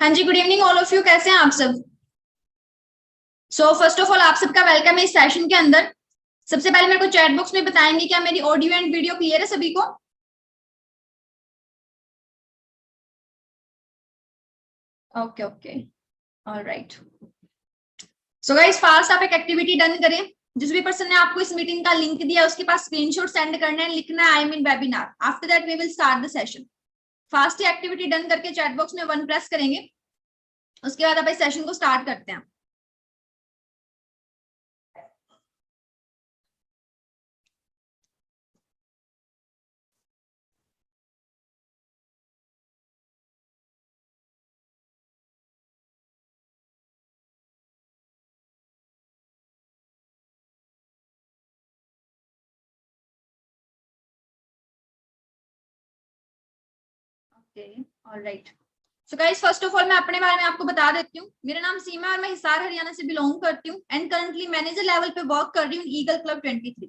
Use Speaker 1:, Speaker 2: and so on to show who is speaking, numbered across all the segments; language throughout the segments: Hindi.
Speaker 1: हाँ जी, good evening all of you. कैसे हैं आप सब? फर्स्ट ऑफ ऑल आप सबका वेलकम है इस सेशन के अंदर। सबसे पहले मेरे को चैट बॉक्स में बताएंगे क्या मेरी ऑडियो एंड वीडियो क्लियर है सभी को? Okay okay, alright. So guys, fast आप एक एक्टिविटी डन करें। जिस भी पर्सन ने आपको इस मीटिंग का लिंक दिया उसके पास स्क्रीनशॉट सेंड करना है, लिखना है I am in webinar. After that we will start the session. First ही एक्टिविटी डन करके चैट बॉक्स में वन प्रेस करेंगे। उसके बाद आप इस सेशन को स्टार्ट करते हैं। Okay, alright. So guys, first of all मैं अपने बारे में आपको बता देती हूँ। मेरा नाम सीमा है और मैं हिसार हरियाणा से बिलोंग करती हूँ एंड करंटली मैनेजर लेवल पे वर्क कर रही हूँ ईगल क्लब 23।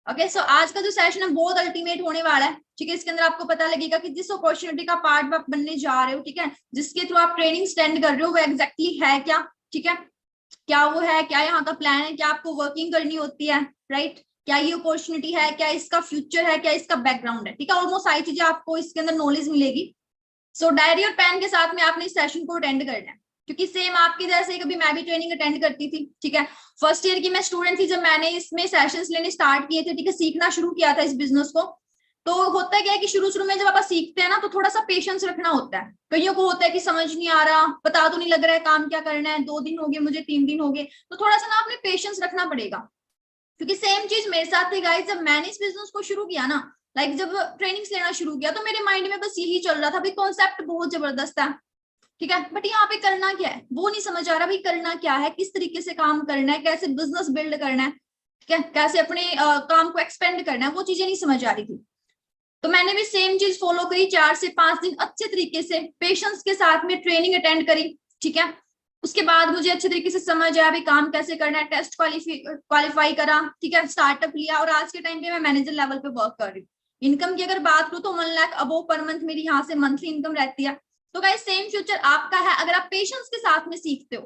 Speaker 1: ओके, सो आज का जो सेशन है बहुत अल्टीमेट होने वाला है। ठीक है, इसके अंदर आपको पता लगेगा कि जिस अपॉर्चुनिटी का पार्ट आप बनने जा रहे हो, ठीक है, जिसके थ्रू आप ट्रेनिंग स्टैंड कर रहे हो वो एग्जैक्टली है क्या। ठीक है, क्या वो है, क्या यहाँ का प्लान है, क्या आपको वर्किंग करनी होती है, राइट, क्या ये अपॉर्चुनिटी है, क्या इसका फ्यूचर है, क्या इसका बैकग्राउंड है। ठीक है, ऑलमोस्ट सारी चीजें आपको इसके अंदर नॉलेज मिलेगी। सो डायरी और पेन के साथ में आपने इस सेशन को अटेंड करना है, क्योंकि सेम आपके जैसे कभी मैं भी ट्रेनिंग अटेंड करती थी। ठीक है, फर्स्ट ईयर की मैं स्टूडेंट थी जब मैंने इसमें सेशंस लेने स्टार्ट किए थे। ठीक है, सीखना शुरू किया था इस बिजनेस को। तो होता क्या है कि शुरू शुरू में जब आप सीखते हैं ना तो थोड़ा सा पेशेंस रखना होता है। कईयों को होता है कि समझ नहीं आ रहा, पता तो नहीं लग रहा है काम क्या करना है, 2 दिन हो गए मुझे, 3 दिन हो गए। तो थोड़ा सा ना आपने पेशेंस रखना पड़ेगा, क्योंकि सेम चीज मेरे साथ थी गाइस। जब मैंने इस बिजनेस को शुरू किया ना, जब ट्रेनिंग्स लेना शुरू किया तो मेरे माइंड में बस यही चल रहा था, भाई कॉन्सेप्ट बहुत जबरदस्त है। ठीक है, बट यहाँ पे करना क्या है वो नहीं समझ आ रहा। भाई करना क्या है, किस तरीके से काम करना है, कैसे बिजनेस बिल्ड करना है, ठीक है, कैसे अपने काम को एक्सपेंड करना है, वो चीजें नहीं समझ आ रही थी। तो मैंने भी सेम चीज फॉलो करी, 4 से 5 दिन अच्छे तरीके से पेशेंस के साथ में ट्रेनिंग अटेंड करी। ठीक है, उसके बाद मुझे अच्छे तरीके से समझ आया भी काम कैसे करना है, टेस्ट क्वालिफाई करा। ठीक है, स्टार्टअप लिया और आज के टाइम पे मैं मैनेजर लेवल पे वर्क कर रही हूँ। इनकम की अगर बात करूँ तो 1 लाख अबो पर मंथ मेरी यहाँ से मंथली इनकम रहती है। तो गाइस, सेम फ्यूचर आपका है अगर आप पेशेंस के साथ में सीखते हो।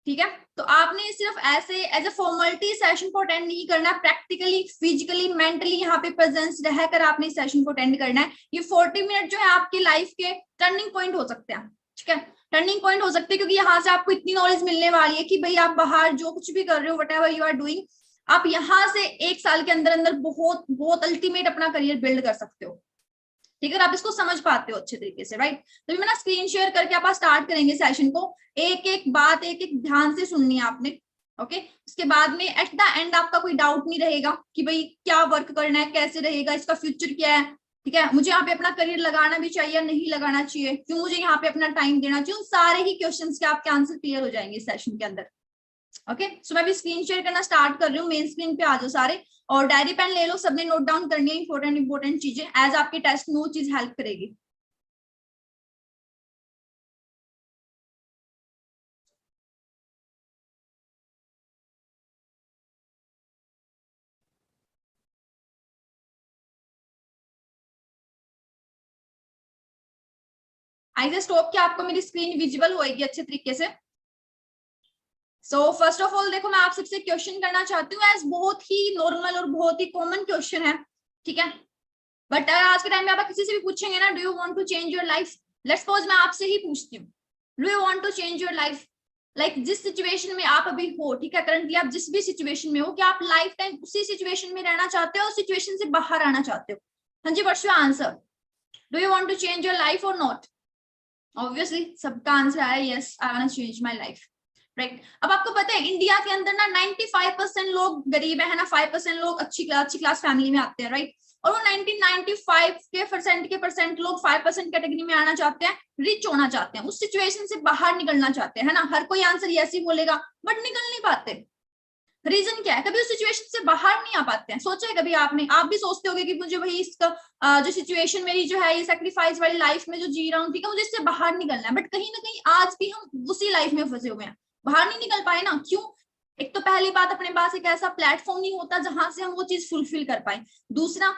Speaker 1: ठीक है, तो आपने सिर्फ ऐसे एज ए फॉर्मेलिटी सेशन को अटेंड नहीं करना, प्रैक्टिकली फिजिकली मेंटली यहाँ पे प्रेजेंस रहकर आपने सेशन को अटेंड करना है। ये 40 मिनट जो है आपकी लाइफ के टर्निंग पॉइंट हो सकते हैं। ठीक है, टर्निंग पॉइंट हो सकते हैं, क्योंकि यहाँ से आपको इतनी नॉलेज मिलने वाली है कि भाई आप बाहर जो कुछ भी कर रहे हो, whatever you are doing, आप यहाँ से 1 साल के अंदर अंदर बहुत बहुत अल्टीमेट अपना करियर बिल्ड कर सकते हो। ठीक है, आप इसको समझ पाते हो अच्छे तरीके से, राइट। तो मैं ना स्क्रीन शेयर करके आप स्टार्ट करेंगे सेशन को। एक एक बात एक एक ध्यान से सुननी है आपने। ओके, उसके बाद में एट द एंड आपका कोई डाउट नहीं रहेगा कि भाई क्या वर्क करना है, कैसे रहेगा, इसका फ्यूचर क्या है। ठीक है, मुझे यहाँ पे अपना करियर लगाना भी चाहिए, नहीं लगाना चाहिए, क्यों मुझे यहाँ पे अपना टाइम देना चाहिए, उन सारे ही क्वेश्चन के आपके आंसर क्लियर हो जाएंगे इस सेशन के अंदर। ओके, सो मैं भी स्क्रीन शेयर करना स्टार्ट कर रही हूँ। मेन स्क्रीन पे आ जाओ सारे, और डायरी पेन ले लो, सबने नोट डाउन करनी है इंपॉर्टेंट इंपॉर्टेंट चीजें, एज आपके टेस्ट में वो चीज हेल्प करेगी। आई जस्ट होप कि आपको मेरी स्क्रीन विजिबल होएगी अच्छे तरीके से। सो फर्स्ट ऑफ ऑल देखो, मैं आप सबसे क्वेश्चन करना चाहती हूँ, एज बहुत ही नॉर्मल और बहुत ही कॉमन क्वेश्चन है। ठीक है, बट आज के टाइम में आप किसी से भी पूछेंगे ना, do you want to change your life, let's suppose मैं आपसे ही पूछती हूँ, do you want to change your life, like जिस सिचुएशन में आप अभी हो, ठीक है, करंटली आप जिस भी सिचुएशन में हो, क्या आप लाइफ टाइम उसी सिचुएशन में रहना चाहते हो, उस सिचुएशन से बाहर आना चाहते हो? हाँ जी, what's your answer? Do you want to change your life और नॉट? ऑब्वियसली सबका आंसर है yes, I want to change my life, right. अब आपको पता है इंडिया के अंदर ना 95% लोग गरीब है ना, 5% लोग अच्छी क्लास फैमिली में आते हैं, राइट। और वो 1995 के परसेंट लोग 5% कैटेगरी में आना चाहते हैं, रिच होना चाहते हैं, उस सिचुएशन से बाहर निकलना चाहते हैं, है ना। हर कोई आंसर यस ही बोलेगा, बट निकल नहीं पाते। रीजन क्या है? कभी उस सिचुएशन से बाहर नहीं आ पाते हैं। सोचा है कभी आपने? आप भी सोचते होगे कि मुझे वही इसका जो सिचुएशन मेरी जो है, ये सेक्रीफाइस वाली लाइफ में जो जी रहा हूँ, ठीक है, मुझे इससे बाहर निकलना है, बट कहीं ना कहीं आज भी हम उसी लाइफ में फंसे हुए हैं, बाहर नहीं निकल पाए ना। क्यों? एक तो पहली बात, अपने पास एक ऐसा प्लेटफॉर्म नहीं होता जहां से हम वो चीज फुलफिल कर पाए। दूसरा,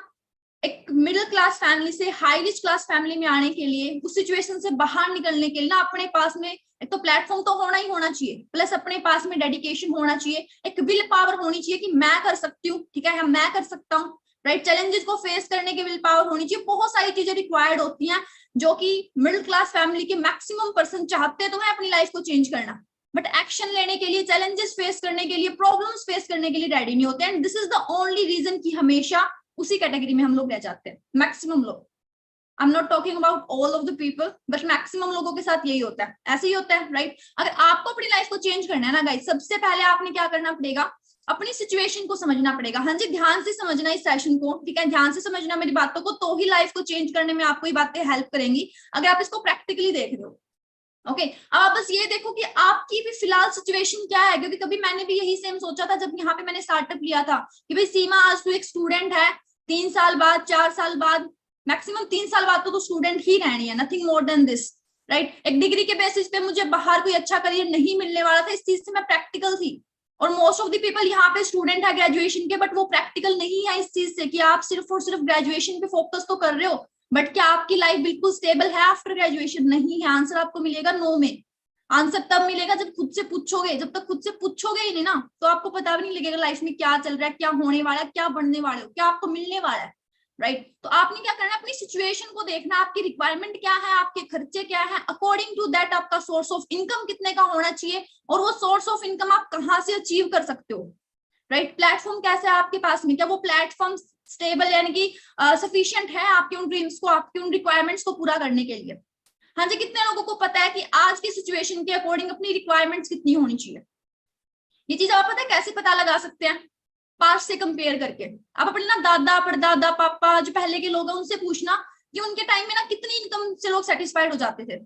Speaker 1: एक मिडिल क्लास फैमिली से हाई रिच क्लास फैमिली में आने के लिए, उस सिचुएशन से बाहर निकलने के लिए ना अपने पास में एक तो प्लेटफॉर्म तो होना ही होना चाहिए, प्लस अपने पास में डेडिकेशन होना चाहिए, एक विल पावर होनी चाहिए कि मैं कर सकती हूँ, ठीक है, मैं कर सकता हूँ, राइट। चैलेंजेस को फेस करने की विल पावर होनी चाहिए। बहुत सारी चीजें रिक्वायर्ड होती हैं जो कि मिडिल क्लास फैमिली के मैक्सिमम पर्सन चाहते तो है अपनी लाइफ को चेंज करना, बट एक्शन लेने के लिए, चैलेंजेस फेस करने के लिए, प्रॉब्लम्स फेस करने के लिए रेडी नहीं होते। And this is the only reason कि हमेशा उसी कैटेगरी में हम लोग रह जाते हैं, मैक्सिमम लोग। I am not talking about all of the people, but maximum लोगों के साथ यही होता है, ऐसे ही होता है, राइट। अगर आपको अपनी लाइफ को चेंज करना है ना गाइस, सबसे पहले आपने क्या करना पड़ेगा, अपनी सिचुएशन को समझना पड़ेगा। हाँ जी, ध्यान से समझना इस सेशन को, ठीक है, ध्यान से समझना मेरी बातों को, तो ही लाइफ को चेंज करने में आपको ये बातें हेल्प करेंगी, अगर आप इसको प्रैक्टिकली देख रहे हो। ओके, अब आप बस ये देखो कि आपकी भी फिलहाल सिचुएशन क्या है, क्योंकि कभी मैंने भी यही सेम सोचा था जब यहाँ पे मैंने स्टार्टअप लिया था कि भाई सीमा, आज तू एक स्टूडेंट है, 3 साल बाद, 4 साल बाद, मैक्सिमम 3 साल बाद तो स्टूडेंट ही रहनी है, nothing more than this, right. एक डिग्री के बेसिस पे मुझे बाहर कोई अच्छा करियर नहीं मिलने वाला था, इस चीज से मैं प्रैक्टिकल थी। और मोस्ट ऑफ द पीपल यहाँ पे स्टूडेंट है ग्रेजुएशन के, बट वो प्रैक्टिकल नहीं है इस चीज से कि आप सिर्फ और सिर्फ ग्रेजुएशन पे फोकस तो कर रहे हो, बट क्या आपकी लाइफ बिल्कुल स्टेबल है आफ्टर ग्रेजुएशन? नहीं है। आंसर आपको मिलेगा नो में। आंसर तब मिलेगा जब खुद से पूछोगे, जब तक खुद से पूछोगे ही नहीं ना, तो आपको पता भी नहीं लगेगा लाइफ में क्या चल रहा है, क्या होने वाला है, क्या बनने वाले हो, क्या आपको मिलने वाला है, राइट। तो आपने क्या करना है, अपनी सिचुएशन को देखना, आपकी रिक्वायरमेंट क्या है, आपके खर्चे क्या है, अकॉर्डिंग टू दैट आपका सोर्स ऑफ इनकम कितने का होना चाहिए, और वो सोर्स ऑफ इनकम आप कहाँ से अचीव कर सकते हो, राइट। प्लेटफॉर्म कैसे है आपके पास में, क्या वो प्लेटफॉर्म स्टेबल यानी कि सफिशिएंट है आपके उन ड्रीम्स को, आपके उन रिक्वायरमेंट्स को पूरा करने के लिए। हाँ जी, कितने लोगों को पता है कि आज की सिचुएशन के अकॉर्डिंग अपनी रिक्वायरमेंट्स कितनी होनी चाहिए? ये चीज आप पता है कैसे पता लगा सकते हैं? पास्ट से कंपेयर करके। आप अपने ना दादा, परदादा, पापा, जो पहले के लोग हैं, उनसे पूछना कि उनके टाइम में ना कितनी इनकम से लोग सेटिस्फाइड हो जाते थे।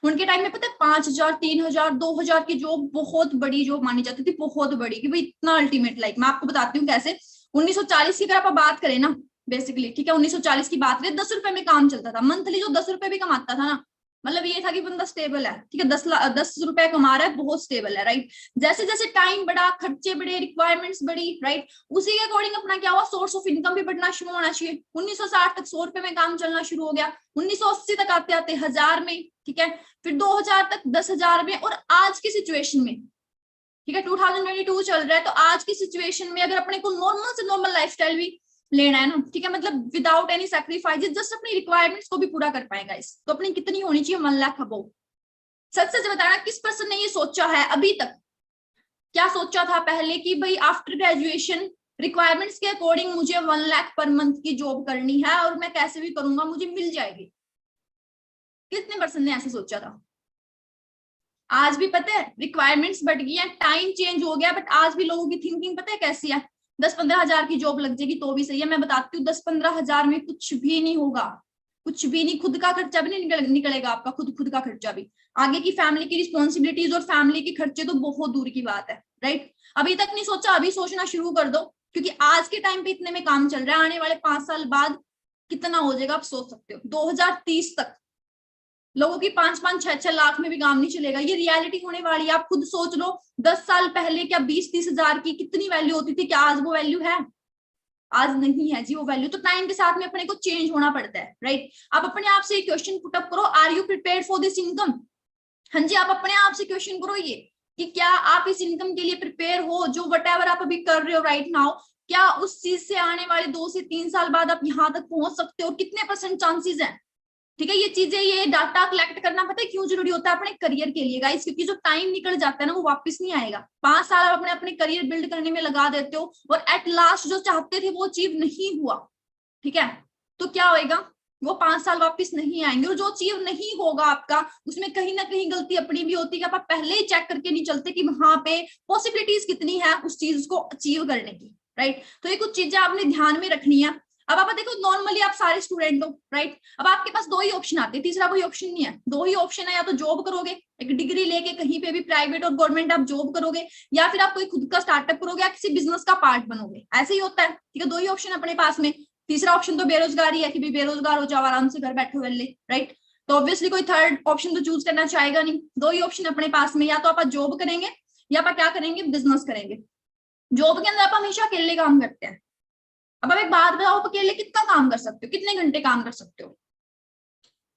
Speaker 1: उनके टाइम में पता है 5,000, 3,000, 2,000 की जॉब बहुत बड़ी जॉब मानी जाती थी, बहुत बड़ी, कि भाई इतना अल्टीमेट लाइफ। मैं आपको बताती हूँ कैसे। 1940 की अगर आप बात करें ना, बेसिकली, ठीक है, 1940 की बात करें, 10 रुपए में काम चलता था। मंथली जो 10 रुपए भी कमाता था ना, मतलब ये था कि बंदा स्टेबल है, ठीक है, 10 रुपए कमा रहा है, बहुत स्टेबल है, राइट। जैसे जैसे टाइम बढ़ा, खर्चे बढ़े, रिक्वायरमेंट्स बढ़ी, राइट, उसी के अकॉर्डिंग अपना क्या हुआ, सोर्स ऑफ इनकम भी बढ़ना शुरू होना चाहिए। 1960 तक 100 रुपए में काम चलना शुरू हो गया, 1980 तक आते आते 1000 में, ठीक है, फिर 2000 तक 10,000 में, और आज की सिचुएशन में, ठीक है, 2022 चल रहा है, तो आज की सिचुएशन में अगर अपने को नॉर्मल से नॉर्मल लाइफस्टाइल भी लेना है ना, ठीक है, मतलब विदाउट एनी सैक्रिफाइस, जस्ट अपनी रिक्वायरमेंट्स को भी पूरा कर पाएगा इस, तो अपनी कितनी होनी चाहिए, 1 लाख अबव। सच सच बताना, किस पर्सन ने ये सोचा है अभी तक? क्या सोचा था पहले कि भाई आफ्टर ग्रेजुएशन रिक्वायरमेंट्स के अकॉर्डिंग मुझे 1 लाख पर मंथ की जॉब करनी है, और मैं कैसे भी करूंगा मुझे मिल जाएगी? कितने पर्सन ने ऐसे सोचा था? आज भी पता है रिक्वायरमेंट्स बढ़ गई है, टाइम चेंज हो गया, बट आज भी लोगों की थिंकिंग पता है कैसी है? 10-15 हजार की जॉब लग जाएगी तो भी सही है। मैं बताती हूँ, 10-15 हजार में कुछ भी नहीं होगा, कुछ भी नहीं। खुद का खर्चा भी नहीं निकलेगा आपका, खुद का खर्चा भी। आगे की फैमिली की रिस्पॉन्सिबिलिटीज और फैमिली के खर्चे तो बहुत दूर की बात है, राइट। अभी तक नहीं सोचा, अभी सोचना शुरू कर दो, क्योंकि आज के टाइम पे इतने में काम चल रहा है, आने वाले 5 साल बाद कितना हो जाएगा आप सोच सकते हो। 2030 तक लोगों की 5-5, 6-6 लाख में भी काम नहीं चलेगा, ये रियलिटी होने वाली है। आप खुद सोच लो, 10 साल पहले क्या 20-30 हजार की कितनी वैल्यू होती थी? क्या आज वो वैल्यू है? आज नहीं है जी वो वैल्यू। तो टाइम के साथ में अपने को चेंज होना पड़ता है, राइट। आप अपने आप से क्वेश्चन पुटअप करो, are you prepared for this income? हाँ जी, आप अपने आप से क्वेश्चन करो ये कि क्या आप इस इनकम के लिए प्रिपेयर हो? जो वटएवर आप अभी कर रहे हो राइट नाउ, क्या उस चीज से आने वाले 2 से 3 साल बाद आप यहाँ तक पहुंच सकते हो? कितने % चांसेस है? ठीक है, ये चीजें, ये डाटा कलेक्ट करना पता है क्यों जरूरी होता है अपने करियर के लिए गाइस? क्योंकि जो टाइम निकल जाता है ना वो वापस नहीं आएगा। 5 साल आप अपने करियर बिल्ड करने में लगा देते हो, और एट लास्ट जो चाहते थे वो अचीव नहीं हुआ, ठीक है, तो क्या होएगा? वो 5 साल वापस नहीं आएंगे। और जो अचीव नहीं होगा आपका, उसमें कहीं ना कहीं गलती अपनी भी होती है कि आप पहले ही चेक करके नहीं चलते कि वहां पे पॉसिबिलिटीज कितनी है उस चीज को अचीव करने की, राइट। तो ये कुछ चीजें आपने ध्यान में रखनी है। अब आप देखो, नॉर्मली आप सारे स्टूडेंट हो, राइट। अब आपके पास 2 ही ऑप्शन आते हैं, तीसरा कोई ऑप्शन नहीं है। 2 ही ऑप्शन है, या तो जॉब करोगे, एक डिग्री लेके कहीं पे भी प्राइवेट और गवर्नमेंट आप जॉब करोगे, या फिर आप कोई खुद का स्टार्टअप करोगे, या किसी बिजनेस का पार्ट बनोगे। ऐसे ही होता है, ठीक है। 2 ही ऑप्शन अपने पास में। तीसरा ऑप्शन तो बेरोजगारी है कि भी बेरोजगार हो जाओ, आराम से घर बैठे वेले, राइट। तो ऑब्वियसली कोई थर्ड ऑप्शन तो चूज करना चाहेगा नहीं। 2 ही ऑप्शन अपने पास में, या तो आप जॉब करेंगे, या आप क्या करेंगे, बिजनेस करेंगे। जॉब के अंदर आप हमेशा अकेले काम करते हैं, अब आप एक बात बताओ, आप अकेले कितना काम कर सकते हो, कितने घंटे काम कर सकते हो?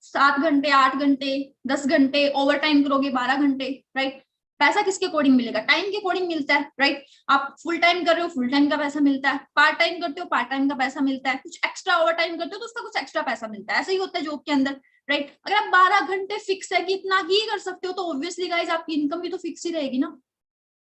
Speaker 1: 7 घंटे, 8 घंटे, 10 घंटे, ओवर टाइम करोगे 12 घंटे, राइट? पैसा किसके अकॉर्डिंग मिलेगा? टाइम के अकॉर्डिंग मिलता है, राइट? आप फुल टाइम कर रहे हो, फुल टाइम का पैसा मिलता है, पार्ट टाइम करते हो, पार्ट टाइम का पैसा मिलता है, कुछ एक्स्ट्रा ओवर टाइम करते हो तो उसका कुछ एक्स्ट्रा पैसा मिलता है, ऐसा ही होता है जॉब के अंदर, राइट? अगर आप 12 घंटे फिक्स है कि इतना ही कर सकते हो तो ऑब्वियसली गाइस आपकी इनकम भी तो फिक्स ही रहेगी ना।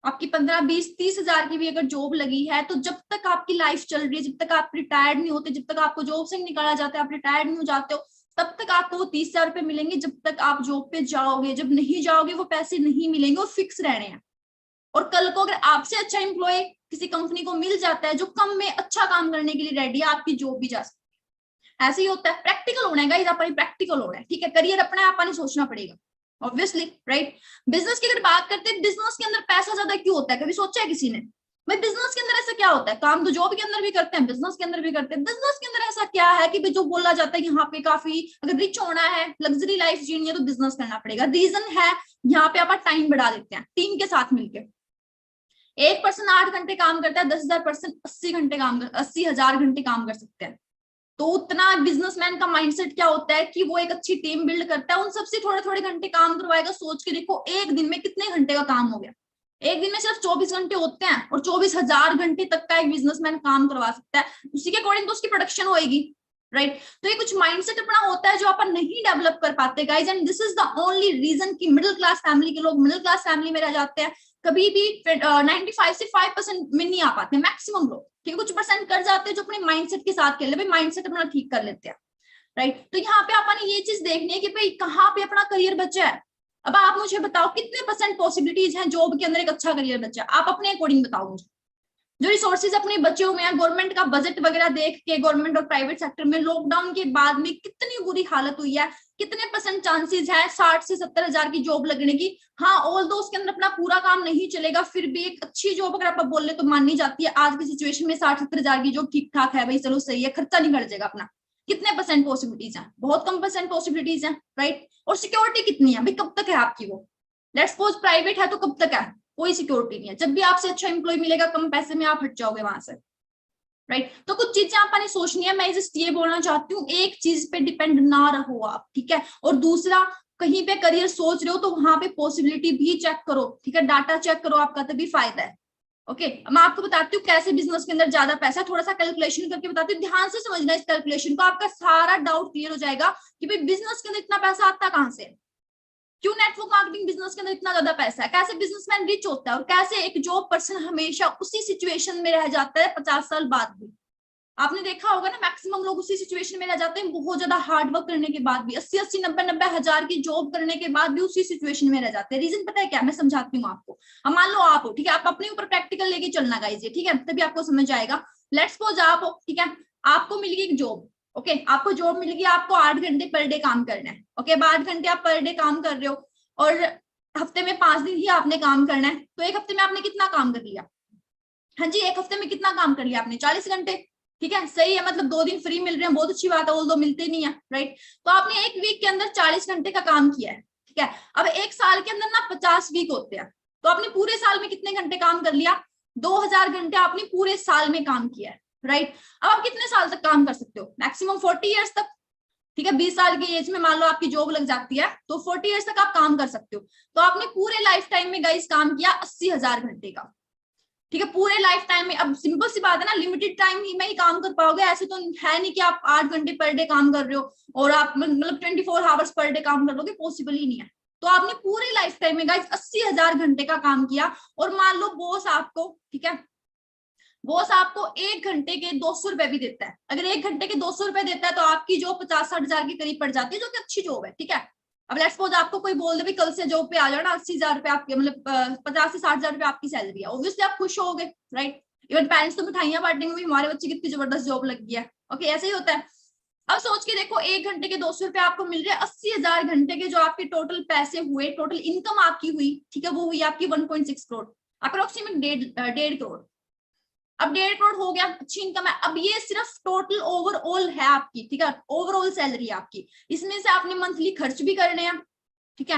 Speaker 1: आपकी 15, 20, 30 हजार की भी अगर जॉब लगी है तो जब तक आपकी लाइफ चल रही है, जब तक आप रिटायर्ड नहीं होते, जब तक आपको जॉब से निकाला जाता है, आप रिटायर्ड नहीं हो जाते हो, तब तक आपको वो 30 हजार रुपए मिलेंगे। जब तक आप जॉब पे जाओगे, जब नहीं जाओगे वो पैसे नहीं मिलेंगे, वो फिक्स रहने हैं। और कल को अगर आपसे अच्छा एम्प्लॉय किसी कंपनी को मिल जाता है जो कम में अच्छा काम करने के लिए रेडी है, आपकी जॉब भी जा सकती है। ऐसे ही होता है, प्रैक्टिकल होना है गाइस, आप प्रैक्टिकल होना है, ठीक है? करियर अपने आप नहीं सोचना पड़ेगा ऑब्वियसली, राइट? बिजनेस की अगर बात करते हैं, बिजनेस के अंदर पैसा ज्यादा क्यों होता है, कभी सोचा है किसी ने? भाई बिजनेस के अंदर ऐसा क्या होता है? काम तो जॉब के अंदर भी करते हैं, बिजनेस के अंदर भी करते हैं। बिजनेस के अंदर ऐसा क्या है कि भाई जो बोला जाता है यहाँ पे काफी अगर रिच होना है, लग्जरी लाइफ जीनी है तो बिजनेस करना पड़ेगा। रीजन है यहाँ पे आप टाइम बढ़ा देते हैं टीम के साथ मिलकर। एक पर्सन 8 घंटे काम करता है, 10,000 पर्सन 80,000 घंटे काम कर सकते हैं। तो उतना बिजनेसमैन का माइंडसेट क्या होता है कि वो एक अच्छी टीम बिल्ड करता है, उन सबसे थोड़े थोड़े घंटे काम करवाएगा। सोच के देखो एक दिन में कितने घंटे का काम हो गया। एक दिन में सिर्फ 24 घंटे होते हैं और 24,000 घंटे तक का एक बिजनेसमैन काम करवा सकता है। उसी के अकॉर्डिंग तो उसकी प्रोडक्शन होएगी, राइट? तो ये कुछ माइंडसेट अपना होता है जो अपन नहीं डेवलप कर पाते guys, and this is the only reason कि मिडिल क्लास फैमिली के लोग मिडिल क्लास फैमिली में रह जाते हैं। कभी भी 95 से 5% में नहीं आ पाते मैक्सिमम लोग, ठीक है? कुछ परसेंट कर जाते हैं जो अपने माइंडसेट के साथ खेल, भाई माइंडसेट अपना ठीक कर लेते हैं, राइट? तो यहाँ पे अपन ये चीज देखनी है कि भाई कहाँ पे अपना करियर बचा है। अब आप मुझे बताओ कितने परसेंट पॉसिबिलिटीज हैं जॉब के अंदर एक अच्छा करियर बचा है, आप अपने अकॉर्डिंग बताओ मुझे। जो रिसोर्सेज अपने बचे हुए हैं, गवर्नमेंट का बजट वगैरह देख के, गवर्नमेंट और प्राइवेट सेक्टर में लॉकडाउन के बाद में कितनी बुरी हालत हुई है, कितने परसेंट चांसेस है 60 से 70 हजार की जॉब लगने की। हाँ, ऑल दो उसके अंदर अपना पूरा काम नहीं चलेगा, फिर भी एक अच्छी जॉब अगर आप बोल ले तो माननी जाती है। आज की सिचुएशन में 60-70 हजार की जॉब ठीक ठाक है भाई, चलो सही है, खर्चा नहीं बढ़ जाएगा अपना। कितने परसेंट पॉसिबिलिटीज है? बहुत कम परसेंट पॉसिबिलिटीज है, राइट? और सिक्योरिटी कितनी है भाई, कब तक है आपकी वो? लेट्स सपोज प्राइवेट है तो कब तक है? कोई सिक्योरिटी नहीं है। जब भी आपसे अच्छा एम्प्लॉय मिलेगा कम पैसे में आप हट जाओगे वहां से, राइट? तो कुछ चीजें आपने सोचनी है। मैं जस्ट ये बोलना चाहती हूँ, एक चीज पे डिपेंड ना रहो आप, ठीक है? और दूसरा, कहीं पे करियर सोच रहे हो तो वहां पे पॉसिबिलिटी भी चेक करो, ठीक है? डाटा चेक करो, आपका तभी फायदा है। ओके, मैं आपको बताती हूँ कैसे बिजनेस के अंदर ज्यादा पैसा, थोड़ा सा कैलकुलेशन करके बताती हूँ, ध्यान से समझना इस कैलकुलेशन को, आपका सारा डाउट क्लियर हो जाएगा कि भाई बिजनेस के अंदर इतना पैसा आता कहाँ से, क्यों नेटवर्क मार्केटिंग बिजनेस के अंदर इतना ज्यादा पैसा है, कैसे बिजनेसमैन रिच होता है, और कैसे एक जॉब पर्सन हमेशा उसी सिचुएशन में रह जाता है 50 साल बाद भी। आपने देखा होगा ना, मैक्सिमम लोग उसी सिचुएशन में रह जाते हैं बहुत ज्यादा हार्ड वर्क करने के बाद भी, 80-80, 90-90 हजार की जॉब करने के बाद भी उसी सिचुएशन में रह जाते हैं। रीजन पता है क्या? मैं समझाती हूँ आपको। अब मान लो आप हो, ठीक है? आप अपने ऊपर प्रैक्टिकल लेके चलना गाइस, ठीक है? तभी आपको समझ आएगा। लेट्स सपोज आप हो, ठीक है? आपको मिल गई एक जॉब, ओके? आपको जॉब मिल गई, आपको 8 घंटे पर डे काम करना है, ओके? 8 घंटे आप पर डे काम कर रहे हो और हफ्ते में 5 दिन ही आपने काम करना है, तो एक हफ्ते में आपने कितना काम कर लिया? हाँ जी, एक हफ्ते में कितना काम कर लिया आपने? 40 घंटे, ठीक है? सही है, मतलब 2 दिन फ्री मिल रहे हैं, बहुत अच्छी बात है, वो दो मिलते नहीं है, राइट? तो आपने एक वीक के अंदर 40 घंटे का काम किया है, ठीक है? अब एक साल के अंदर ना 50 वीक होते हैं, तो आपने पूरे साल में कितने घंटे काम कर लिया? 2000 घंटे आपने पूरे साल में काम किया है, राइट? अब आप कितने साल तक काम कर सकते हो? मैक्सिमम 40 ईयर्स तक, ठीक है? 20 साल की एज में मान लो आपकी जॉब लग जाती है तो 40 ईयर्स तक आप काम कर सकते हो। तो आपने पूरे लाइफ टाइम में गाइस काम किया 80,000 घंटे का, ठीक है? पूरे लाइफ टाइम में। अब सिंपल सी बात है ना, लिमिटेड टाइम ही में ही काम कर पाओगे, ऐसे तो है नहीं कि आप 8 घंटे पर डे काम कर रहे हो और आप मतलब 24 आवर्स पर डे काम कर लोगे, पॉसिबल ही नहीं है। तो आपने पूरे लाइफ टाइम में गाइस 80,000 घंटे का काम किया, और मान लो बॉस आपको, ठीक है, बॉस आपको 1 घंटे के 200 रुपए भी देता है। अगर 1 घंटे के 200 रुपए देता है तो आपकी जॉब 50-60 हजार के करीब पड़ जाती है, जो कि अच्छी जॉब है, ठीक है? अब लेट्स सपोज आपको कोई बोल दे कल से जॉब पे आ जाओ ना, 80,000 रुपए आपके, मतलब 50 से 60 हजार रुपए आपकी सैलरी है, ऑब्वियसली आप खुश होगे, राइट? इवन पेरेंट्स तो मिठाइयां बांटेंगे, हमारे बच्चे कितनी जबरदस्त जॉब लग गई है, ओके? ऐसे ही होता है। अब सोच के देखो, 1 घंटे के 200 रुपए आपको मिल रहे हैं, 80,000 घंटे के जो आपके टोटल पैसे हुए, टोटल इनकम आपकी हुई, ठीक है, वो हुई आपकी 1.6 करोड़, अप्रोक्सीमेट 1.5 करोड़। अब 1.5 करोड़ हो गया, अच्छी इनकम है। अब ये सिर्फ टोटल ओवरऑल है आपकी, ठीक है? ओवरऑल सैलरी है आपकी। इसमें से आपने मंथली खर्च भी करने हैं, ठीक है?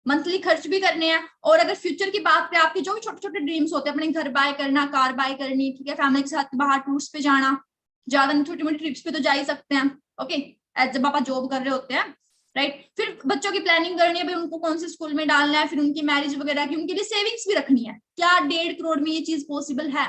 Speaker 1: मंथली खर्च भी करने हैं। और अगर फ्यूचर की बात पे, आपके जो भी छोटे छोटे ड्रीम्स होते हैं, अपने घर बाय करना, कार बाय करनी, ठीक है, फैमिली के साथ बाहर टूर्स पे जाना, ज्यादा नहीं, छोटी मोटी ट्रिप्स पे तो जा ही सकते हैं, ओके, जब पापा जॉब कर रहे होते हैं, राइट। फिर बच्चों की प्लानिंग करनी है भाई, उनको कौन से स्कूल में डालना है, फिर उनकी मैरिज वगैरह की, उनके लिए सेविंग्स भी रखनी है। क्या 1.5 करोड़ में ये चीज पॉसिबल है?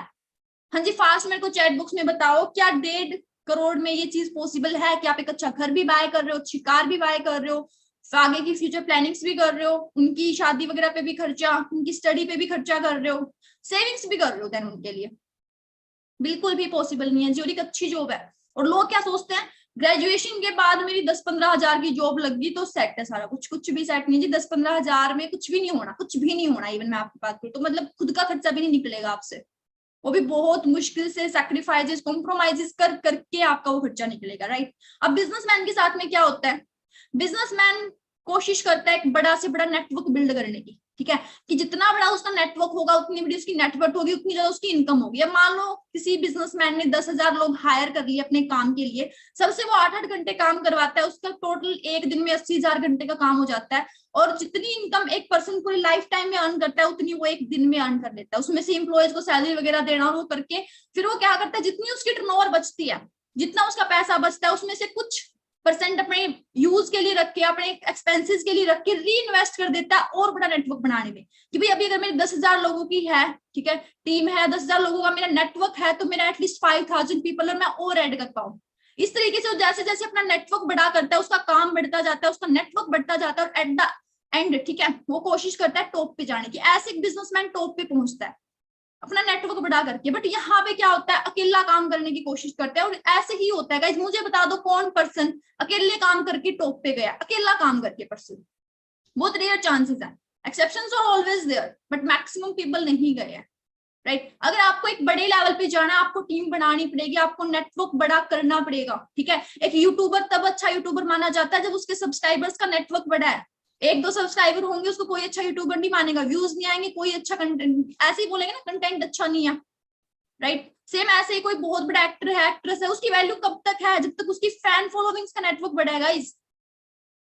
Speaker 1: हाँ जी, फास्ट मेरे को चैट बॉक्स में बताओ, क्या 1.5 करोड़ में ये चीज पॉसिबल है कि आप एक अच्छा घर भी बाय कर रहे हो, अच्छी कार भी बाय कर रहे हो, आगे की फ्यूचर प्लानिंग्स भी कर रहे हो, उनकी शादी वगैरह पे भी खर्चा, उनकी स्टडी पे भी खर्चा कर रहे हो, सेविंग्स भी कर रहे हो, देन उनके लिए बिल्कुल भी पॉसिबल नहीं है जी। और एक अच्छी जॉब है, और लोग क्या सोचते हैं, ग्रेजुएशन के बाद मेरी 10-15 हजार की जॉब लग गई तो सेट है सारा कुछ। कुछ भी सेट नहीं जी, 10-15 हजार में कुछ भी नहीं होना, कुछ भी नहीं होना। इवन मैं आपकी बात करूँ तो मतलब खुद का खर्चा भी नहीं निकलेगा आपसे, वो भी बहुत मुश्किल से सैक्रिफाइसेस कॉम्प्रोमाइजेस कर करके आपका वो खर्चा निकलेगा, राइट। अब बिजनेसमैन के साथ में क्या होता है, बिजनेसमैन कोशिश करता है एक बड़ा से बड़ा नेटवर्क बिल्ड करने की, ठीक है, कि जितना बड़ा उसका नेटवर्क होगा उतनी बड़ी उसकी नेटवर्क होगी, उतनी ज्यादा उसकी इनकम होगी। अब मान लो किसी बिजनेसमैन ने 10,000 लोग हायर कर लिए अपने काम के लिए, सबसे वो 8-8 घंटे काम करवाता है, उसका टोटल एक दिन में 80,000 घंटे का काम हो जाता है, और जितनी इनकम एक पर्सन पूरी लाइफ टाइम में अर्न करता है उतनी वो एक दिन में अर्न कर लेता है। उसमें से एम्प्लॉयज को सैलरी वगैरह देना और वो करके फिर वो क्या करता है, जितनी उसकी टर्नओवर बचती है, जितना उसका पैसा बचता है, उसमें से कुछ % अपने यूज के लिए रख के, अपने एक्सपेंसेस के लिए रख के री इन्वेस्ट कर देता है और बड़ा नेटवर्क बनाने में, कि भाई अभी अगर मेरे 10,000 लोगों की है, ठीक है, टीम है, 10,000 लोगों का मेरा नेटवर्क है, तो मेरा एटलीस्ट 5,000 पीपल और मैं और ऐड कर पाऊं। इस तरीके से जैसे जैसे अपना नेटवर्क बढ़ा करता है, उसका काम बढ़ता जाता है, उसका नेटवर्क बढ़ता जाता है, और एट द एंड, ठीक है, वो कोशिश करता है टॉप पे जाने की। ऐसे एक बिजनेसमैन टॉप पे पहुंचता है अपना नेटवर्क बढ़ा करके। बट यहाँ पे क्या होता है, अकेला काम करने की कोशिश करते हैं, और ऐसे ही होता है गाइस। मुझे बता दो कौन पर्सन अकेले काम करके टॉप पे गया, अकेला काम करके पर्सन, बहुत रेयर चांसेस है, exceptions are always there, but maximum people नहीं गए हैं, राइट। अगर आपको एक बड़े लेवल पे जाना है, आपको टीम बनानी पड़ेगी, आपको नेटवर्क बड़ा करना पड़ेगा, ठीक है। एक यूट्यूबर तब अच्छा यूट्यूबर माना जाता है जब उसके सब्सक्राइबर्स का नेटवर्क बड़ा है। 1-2 सब्सक्राइबर होंगे, उसको कोई अच्छा यूट्यूबर नहीं मानेगा, व्यूज नहीं आएंगे, कोई अच्छा कंटेंट, ऐसे ही बोलेंगे ना कंटेंट अच्छा नहीं है, राइट। सेम ऐसे ही कोई बहुत बड़ा एक्टर है, एक्ट्रेस है, उसकी वैल्यू कब तक है, जब तक उसकी फैन फॉलोइंग्स का नेटवर्क बढ़ेगा। इस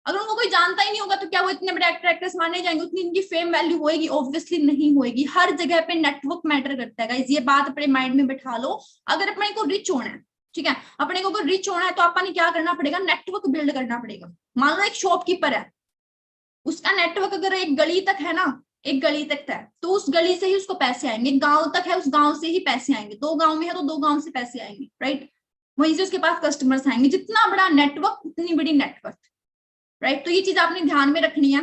Speaker 1: अगर उनको कोई जानता ही नहीं होगा तो क्या वो इतने बड़े एक्टर एक्ट्रेस माने जाएंगे, उतनी इनकी फेम वैल्यू होएगी? ऑब्वियसली नहीं होएगी। हर जगह पे नेटवर्क मैटर करता है गाइस, ये बात अपने माइंड में बिठा लो। अगर अपने को रिच होना है, ठीक है, अपने को अगर रिच होना है तो अपन क्या करना पड़ेगा, नेटवर्क बिल्ड करना पड़ेगा। मान लो एक शॉपकीपर है, उसका नेटवर्क अगर एक गली तक है ना, एक गली तक है तो उस गली से ही उसको पैसे आएंगे, गांव तक है उस गांव से ही पैसे आएंगे, 2 गांव में है तो 2 गांव से पैसे आएंगे, राइट। वहीं से उसके पास कस्टमर्स आएंगे। जितना बड़ा नेटवर्क उतनी बड़ी नेटवर्क, राइट। तो ये चीज आपने ध्यान में रखनी है।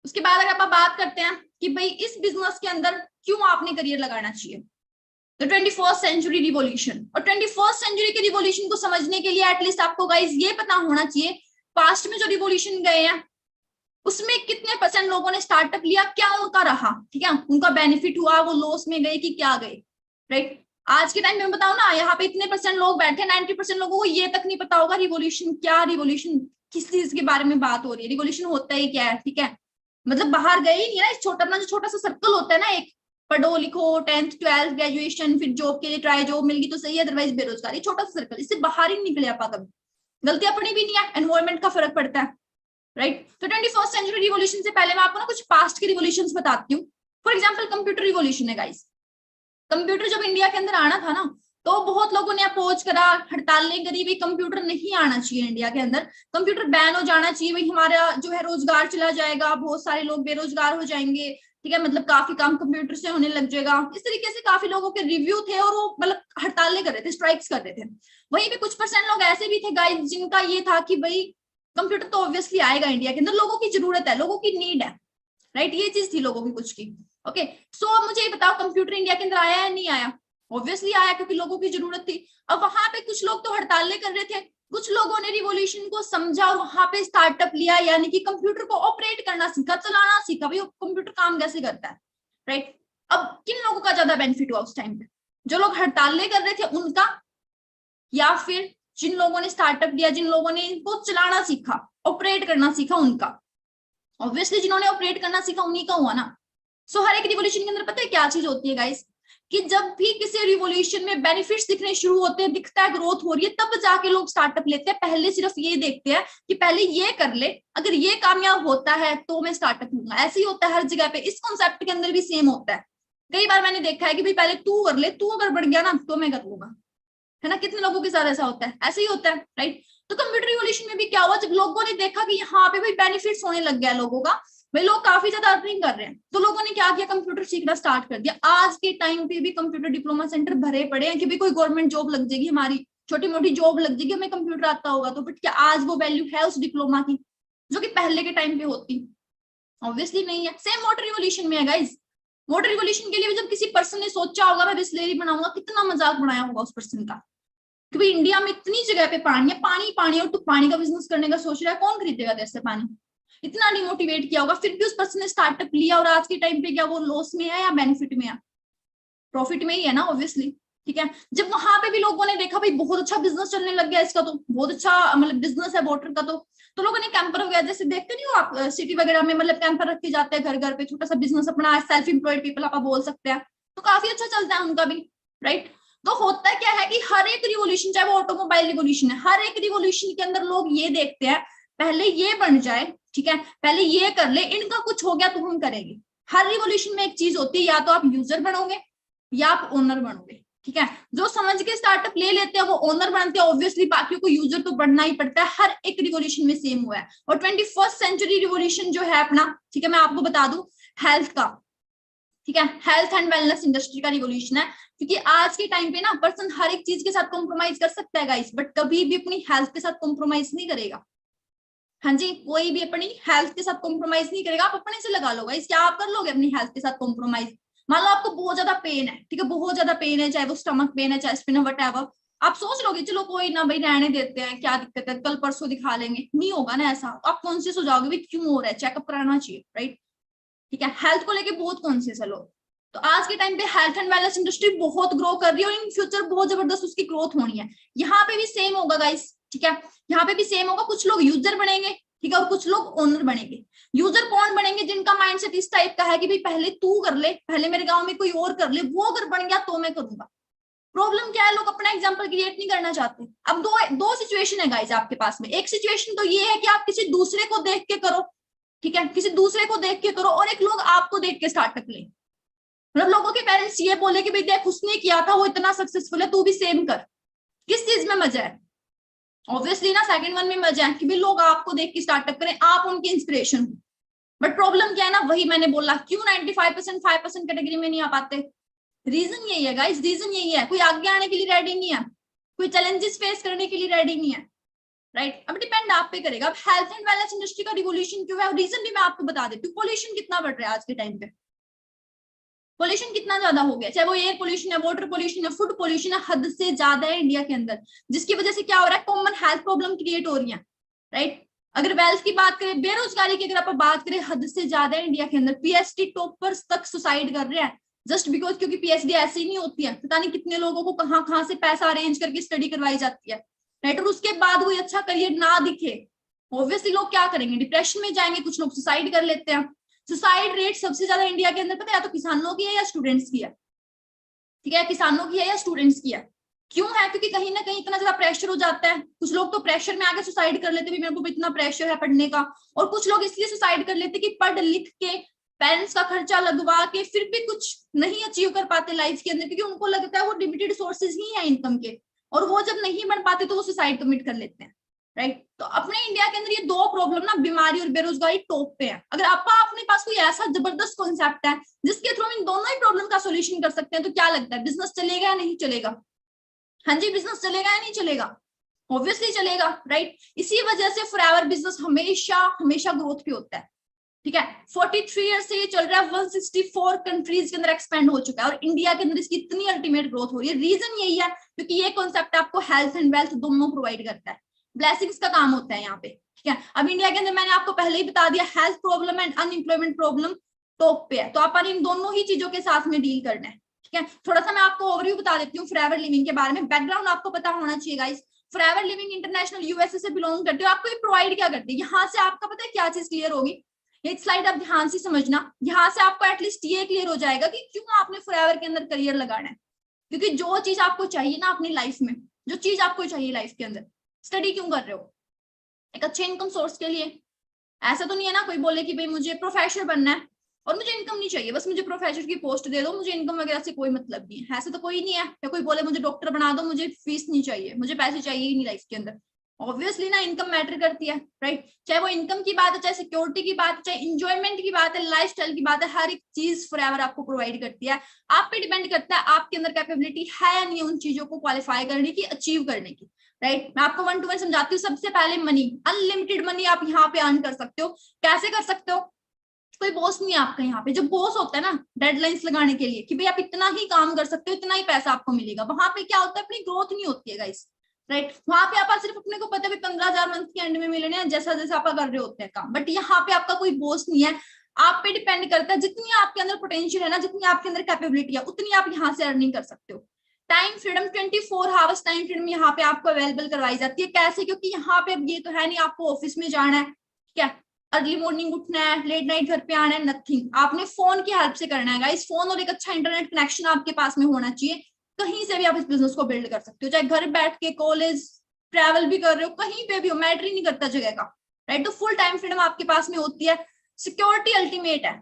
Speaker 1: उसके बाद अगर आप बात करते हैं कि भाई इस बिजनेस के अंदर क्यों आपने करियर लगाना चाहिए, तो 21st सेंचुरी रिवॉल्यूशन, और 21st सेंचुरी के रिवॉल्यूशन को समझने के लिए एटलीस्ट आपको गाइस ये पता होना चाहिए, पास्ट में जो रिवॉल्यूशन गए हैं उसमें कितने % लोगों ने स्टार्टअप लिया, क्या उनका रहा, ठीक है, उनका बेनिफिट हुआ, वो लॉस में गए कि क्या गए, राइट। आज के टाइम में बताओ ना, यहाँ पे इतने % लोग बैठे, 90% लोगों को ये तक नहीं पता होगा रिवॉल्यूशन क्या, रिवॉल्यूशन किस चीज के बारे में बात हो रही है, रिवॉल्यूशन होता ही क्या है, ठीक है। मतलब बाहर गए ही नहीं ना, इस छोटा अपना जो छोटा सा सर्कल होता है ना, एक पढ़ो लिखो 10th 12th ग्रेजुएशन, फिर जॉब के लिए ट्राई, जॉब मिल गई तो सही है, अदरवाइज बेरोजगारी, छोटा सा सर्कल, इससे बाहर ही निकले आप कभी। गलती अपनी भी नहीं है, एनवायरमेंट का फर्क पड़ता है, राइट। तो 21st सेंचुरी रिवॉल्यूशन से पहले मैं आपको ना कुछ पास्ट के रिवॉल्यूशंस बताती हूँ। फॉर एग्जांपल कंप्यूटर रिवॉल्यूशन है गाइस। कंप्यूटर जब इंडिया के अंदर आना था ना, तो बहुत लोगों ने अपोज करा, हड़तालें करी, भाई कंप्यूटर नहीं आना चाहिए इंडिया के अंदर, कंप्यूटर बैन हो जाना चाहिए, भाई हमारा जो है रोजगार चला जाएगा, बहुत सारे लोग बेरोजगार हो जाएंगे, ठीक है, मतलब काफी काम कंप्यूटर से होने लग जाएगा। इस तरीके से काफी लोगों के रिव्यू थे और वो मतलब हड़तालें कर रहे थे, स्ट्राइक्स कर रहे थे। वहीं पे कुछ % लोग ऐसे भी थे गाइस जिनका ये था कि भाई कंप्यूटर तो ऑब्वियसली आएगा इंडिया के अंदर, लोगों की जरूरत है, लोगों की नीड है, राइट। ये चीज थी लोगों की कुछ की, ओके। सो मुझे ये बताओ कंप्यूटर इंडिया के अंदर आया या नहीं आया? ऑब्वियसली आया, क्योंकि लोगों की जरूरत थी। अब वहां पे कुछ लोग तो हड़तालें कर रहे थे, कुछ लोगों ने रिवॉल्यूशन को समझा और वहां पे स्टार्टअप लिया, यानी कि कंप्यूटर को ऑपरेट करना सीखा, चलाना सीखा, भाई कंप्यूटर काम कैसे करता है, राइट। अब किन लोगों का ज्यादा बेनिफिट हुआ उस टाइम पे, जो लोग हड़तालें कर रहे थे उनका, या फिर जिन लोगों ने स्टार्टअप लिया, जिन लोगों ने इनको चलाना सीखा, ऑपरेट करना सीखा, उनका? ऑब्वियसली जिन्होंने ऑपरेट करना सीखा उन्हीं का हुआ ना। सो हर एक रिवॉल्यूशन के अंदर पता है क्या चीज होती है गाइस, कि जब भी किसी रिवॉल्यूशन में बेनिफिट्स दिखने शुरू होते हैं, दिखता है ग्रोथ हो रही है, तब जाके लोग स्टार्टअप लेते हैं। पहले सिर्फ ये देखते हैं कि पहले ये कर ले, अगर ये कामयाब होता है तो मैं स्टार्टअप लूंगा। ऐसे ही होता है हर जगह पे, इस कॉन्सेप्ट के अंदर भी सेम होता है। कई बार मैंने देखा है कि भाई पहले तू कर ले, तू अगर बढ़ गया ना तो मैं कर लूंगा, है ना, कितने लोगों के साथ ऐसा होता है, ऐसे ही होता है, राइट। तो कंप्यूटर रिवॉल्यूशन में भी क्या हुआ, जब लोगों ने देखा कि यहाँ पे भाई बेनिफिट्स होने लग गया लोगों का, भाई लोग काफी ज्यादा अर्निंग कर रहे हैं, तो लोगों ने क्या किया, कंप्यूटर सीखना स्टार्ट कर दिया। आज के टाइम पे भी कंप्यूटर डिप्लोमा सेंटर भरे पड़े हैं कि भाई कोई गवर्नमेंट जॉब लग जाएगी, हमारी छोटी मोटी जॉब लग जाएगी, हमें कंप्यूटर आता होगा तो, बट क्या आज वो वैल्यू है उस डिप्लोमा की जो कि पहले के टाइम पे होती? ऑब्वियसली नहीं है। सेम वाटर रिवॉल्यूशन में है गाइस। वाटर रिवॉल्यूशन के लिए जब किसी पर्सन ने सोचा होगा मैं बिस्लेरी बनाऊंगा, कितना मजाक बनाया होगा उस पर्सन का कि भाई इंडिया में इतनी जगह पे पानी है, पानी पानी, और तू पानी का बिजनेस करने का सोच रहा है, कौन खरीदेगा तेरे से पानी? इतना डिमोटिवेट किया होगा, फिर भी उस पर्सन ने स्टार्टअप लिया, और आज के टाइम पे क्या वो लॉस में है या बेनिफिट में है? प्रॉफिट में ही है ना, ऑब्वियसली। ठीक है, जब वहां पे भी लोगों ने देखा भाई बहुत अच्छा बिजनेस चलने लग गया इसका, तो बहुत अच्छा मतलब बिजनेस है वाटर का, तो लोगों ने कैंपर वगैरह, जैसे देखते नहीं हो आप सिटी वगैरह में, मतलब कैंपर रखे जाते हैं घर घर पे, छोटा सा बिजनेस अपना, सेल्फ एम्प्लॉयड पीपल आप बोल सकते हैं, तो काफी अच्छा चलता है उनका भी, राइट। तो होता क्या है कि हर एक रिवोल्यूशन, चाहे वो ऑटोमोबाइल रिवोल्यूशन है, हर एक रिवोल्यूशन के अंदर लोग ये देखते हैं पहले ये बन जाए, ठीक है, पहले ये कर ले, इनका कुछ हो गया तो हम करेंगे। हर रिवोल्यूशन में एक चीज होती है, या तो आप यूजर बनोगे या आप ओनर बनोगे, ठीक है। जो समझ के स्टार्टअप ले लेते हैं वो ओनर बनते हैं, ऑब्वियसली बाकियों को यूजर तो बनना ही पड़ता है, हर एक रिवोल्यूशन में सेम हुआ है। और 21st सेंचुरी रिवोल्यूशन जो है अपना, ठीक है, मैं आपको बता दूं, हेल्थ का, ठीक है, हेल्थ एंड वेलनेस इंडस्ट्री का रिवोल्यूशन है, क्योंकि आज के टाइम पे ना पर्सन हर एक चीज के साथ कॉम्प्रोमाइज कर सकता है गाइस, बट कभी भी अपनी हेल्थ के साथ कॉम्प्रोमाइज नहीं करेगा। हाँ जी, कोई भी अपनी हेल्थ के साथ कॉम्प्रोमाइज नहीं करेगा। आप अपने से लगा लो गाइस, क्या आप कर लोगे अपनी हेल्थ के साथ कॉम्प्रोमाइज? मान लो आपको बहुत ज्यादा पेन है, ठीक है, बहुत ज्यादा पेन है, चाहे वो स्टमक पेन है, चेस्ट पेन है, वटएवर, आप सोच लोगे चलो कोई ना भाई रहने देते हैं, क्या दिक्कत है, कल परसों दिखा लेंगे? नहीं होगा ना ऐसा, आप कॉन्शियस हो जाओगे भाई क्यों हो रहा है, चेकअप कराना चाहिए, राइट। ठीक है, हेल्थ को लेके बहुत कॉन्शियस है लोग। तो आज के टाइम पे हेल्थ एंड वेलनेस इंडस्ट्री बहुत ग्रो कर रही है, और इन फ्यूचर बहुत जबरदस्त उसकी ग्रोथ होनी है। यहाँ पे भी सेम होगा गाइस, ठीक है, यहाँ पे भी सेम होगा, कुछ लोग यूजर बनेंगे, ठीक है, और कुछ लोग ओनर बनेंगे। यूजर कौन बनेंगे? जिनका माइंडसेट इस टाइप का है कि भाई पहले तू कर ले, पहले मेरे गांव में कोई और कर ले, वो अगर बन गया तो मैं करूंगा। प्रॉब्लम क्या है, लोग अपना एग्जाम्पल क्रिएट नहीं करना चाहते। अब दो दो सिचुएशन है गाइस आपके पास में। एक सिचुएशन तो ये है कि आप किसी दूसरे को देख के करो, ठीक है, किसी दूसरे को देख के करो, और एक लोग आपको देख के स्टार्टअप ले, मतलब लोगों के पेरेंट्स ये बोले कि भाई देख उसने किया था, वो इतना सक्सेसफुल है, तू भी सेम कर। किस चीज में मजा है? ऑब्वियसली ना सेकंड वन में मजा है कि भाई लोग आपको देख के स्टार्टअप करें, आप उनकी इंस्पिरेशन हो। बट प्रॉब्लम क्या है ना, वही मैंने बोला, क्यों 95% 5% कैटेगरी में नहीं आ पाते? रीजन यही है गाइस, रीजन यही है, कोई आगे आने के लिए रेडी नहीं है, कोई चैलेंजेस फेस करने के लिए रेडी नहीं है, राइट। अब डिपेंड आप पे करेगा। अब हेल्थ एंड वेलनेस इंडस्ट्री का रिवोल्यूशन क्यों है, रीजन भी मैं आपको बता देती हूँ। पोल्यूशन कितना बढ़ रहा है आज के टाइम पे, पोल्यूशन कितना ज्यादा हो गया, चाहे वो एयर पोल्यूशन है, वाटर पोल्यूशन है, फूड पोल्यूशन है, हद से ज्यादा है इंडिया के अंदर, जिसकी वजह से क्या हो रहा है, कॉमन हेल्थ प्रॉब्लम क्रिएट हो रही है, राइट। अगर वेल्थ की बात करें, बेरोजगारी की अगर आप बात करें, हद से ज्यादा है इंडिया के अंदर। पीएचडी टॉपर्स तक सुसाइड कर रहे हैं जस्ट बिकॉज, क्योंकि पीएचडी ऐसी ही नहीं होती है, पता नहीं कितने लोगों को कहाँ से पैसा अरेंज करके स्टडी करवाई जाती है, राइट। और उसके बाद कोई अच्छा करियर ना दिखे, ऑब्वियसली लोग क्या करेंगे, डिप्रेशन में जाएंगे, कुछ लोग सुसाइड कर लेते हैं। सुसाइड रेट सबसे ज्यादा इंडिया के अंदर पता है या तो किसानों की है या स्टूडेंट्स की है, ठीक है, किसानों की है या स्टूडेंट्स की है। क्यों है? क्योंकि कहीं ना कहीं इतना ज्यादा प्रेशर हो जाता है, कुछ लोग तो प्रेशर में आके सुसाइड कर लेते, मेरे को इतना प्रेशर है पढ़ने का, और कुछ लोग इसलिए सुसाइड कर लेते कि पढ़ लिख के पेरेंट्स का खर्चा लगवा के फिर भी कुछ नहीं अचीव कर पाते लाइफ के अंदर, क्योंकि उनको लगता है वो लिमिटेड सोर्सेज ही है इनकम के, और वो जब नहीं बन पाते तो वो सुसाइड कमिट कर लेते हैं, राइट। तो अपने इंडिया के अंदर ये दो प्रॉब्लम ना, बीमारी और बेरोजगारी टॉप पे है। अगर आपका अपने पास कोई ऐसा जबरदस्त कॉन्सेप्ट है जिसके थ्रू इन दोनों ही प्रॉब्लम का सोल्यूशन कर सकते हैं, तो क्या लगता है बिजनेस चलेगा या नहीं चलेगा? हाँ जी, बिजनेस चलेगा या नहीं चलेगा? ऑब्वियसली चलेगा, राइट। इसी वजह से फॉरएवर बिजनेस हमेशा हमेशा ग्रोथ पे होता है, ठीक है। 43 ईयर से ये चल रहा है, 164 कंट्रीज के अंदर एक्सपेंड हो चुका है, और इंडिया के अंदर इसकी इतनी अल्टीमेट ग्रोथ हो रही है। रीजन यही है क्योंकि ये कॉन्सेप्ट आपको हेल्थ एंड वेल्थ दोनों प्रोवाइड करता है, ब्लेसिंग्स का काम होता है यहाँ पे, ठीक है। अब इंडिया के अंदर मैंने आपको पहले ही बता दिया, health problem and unemployment problem top पे है, तो अपन इन दोनों ही चीजों के साथ में डील करना है, ठीक है। थोड़ा सा मैं आपको ओवरव्यू बता देती हूँ फॉरएवर लिविंग के बारे में, बैकग्राउंड आपको पता होना चाहिए guys. Forever living international USA से बिलोंग करते हो, आपको ये प्रोवाइड क्या करती है, यहाँ से आपका पता है क्या चीज क्लियर होगी, एक स्लाइड आप ध्यान से समझना, यहाँ से आपको एटलीस्ट ये क्लियर हो जाएगा कि क्यों आपने फॉरएवर के अंदर करियर लगाना है। क्योंकि जो चीज आपको चाहिए ना अपनी लाइफ में, जो चीज आपको चाहिए लाइफ के अंदर, स्टडी क्यों कर रहे हो? एक अच्छे इनकम सोर्स के लिए। ऐसा तो नहीं है ना कोई बोले कि भाई मुझे प्रोफेसर बनना है और मुझे इनकम नहीं चाहिए, बस मुझे प्रोफेसर की पोस्ट दे दो, मुझे इनकम वगैरह से कोई मतलब नहीं है। ऐसे तो कोई नहीं है, या कोई बोले मुझे डॉक्टर बना दो, मुझे फीस नहीं चाहिए, मुझे पैसे चाहिए ही नहीं लाइफ के अंदर। ऑब्वियसली ना इनकम मैटर करती है, राइट? चाहे वो इनकम की बात है, चाहे सिक्योरिटी की बात है, चाहे इंजॉयमेंट की बात है, लाइफस्टाइल की बात है, हर एक चीज फॉरएवर आपको प्रोवाइड करती है। आप पे डिपेंड करता है आपके अंदर कैपेबिलिटी है या नहीं उन चीजों को क्वालिफाई करने की, अचीव करने की, राइट? मैं आपको 1 to 1 समझाती हूँ। सबसे पहले मनी, अनलिमिटेड मनी आप यहाँ पे अर्न कर सकते हो। कैसे कर सकते हो? कोई बॉस नहीं है आपका यहाँ पे। जो बॉस होता है ना डेडलाइंस लगाने के लिए कि भाई आप इतना ही काम कर सकते हो, इतना ही पैसा आपको मिलेगा, वहां पे क्या होता है, अपनी ग्रोथ नहीं होती है गाइस, राइट? वहां पे आप सिर्फ अपने को पता है 15,000 मंथ के एंड में मिलने हैं, जैसा जैसा आप कर रहे होते हैं काम। बट यहाँ पे आपका कोई बॉस नहीं है, आप पे डिपेंड करता है। जितनी आपके अंदर पोटेंशियल है ना, जितनी आपके अंदर कैपेबिलिटी है, उतनी आप यहाँ से अर्निंग कर सकते हो। Time freedom 24 hours time freedom यहाँ पे आपको अवेलेबल करवाई जाती है। कैसे? क्योंकि यहाँ पे अब ये तो है नहीं आपको ऑफिस में जाना है, ठीक है, अर्ली मॉर्निंग उठना है, लेट नाइट घर पे आना है, नथिंग। आपने फोन की हेल्प से करना है गाइस। फोन और एक अच्छा इंटरनेट कनेक्शन आपके पास में होना चाहिए। कहीं से भी आप इस बिजनेस को बिल्ड कर सकते हो, चाहे घर बैठ के, कॉलेज, ट्रैवल भी कर रहे हो, कहीं पे भी हो, मैटर ही नहीं करता जगह का, राइट? तो फुल टाइम फ्रीडम आपके पास में होती है। सिक्योरिटी अल्टीमेट है,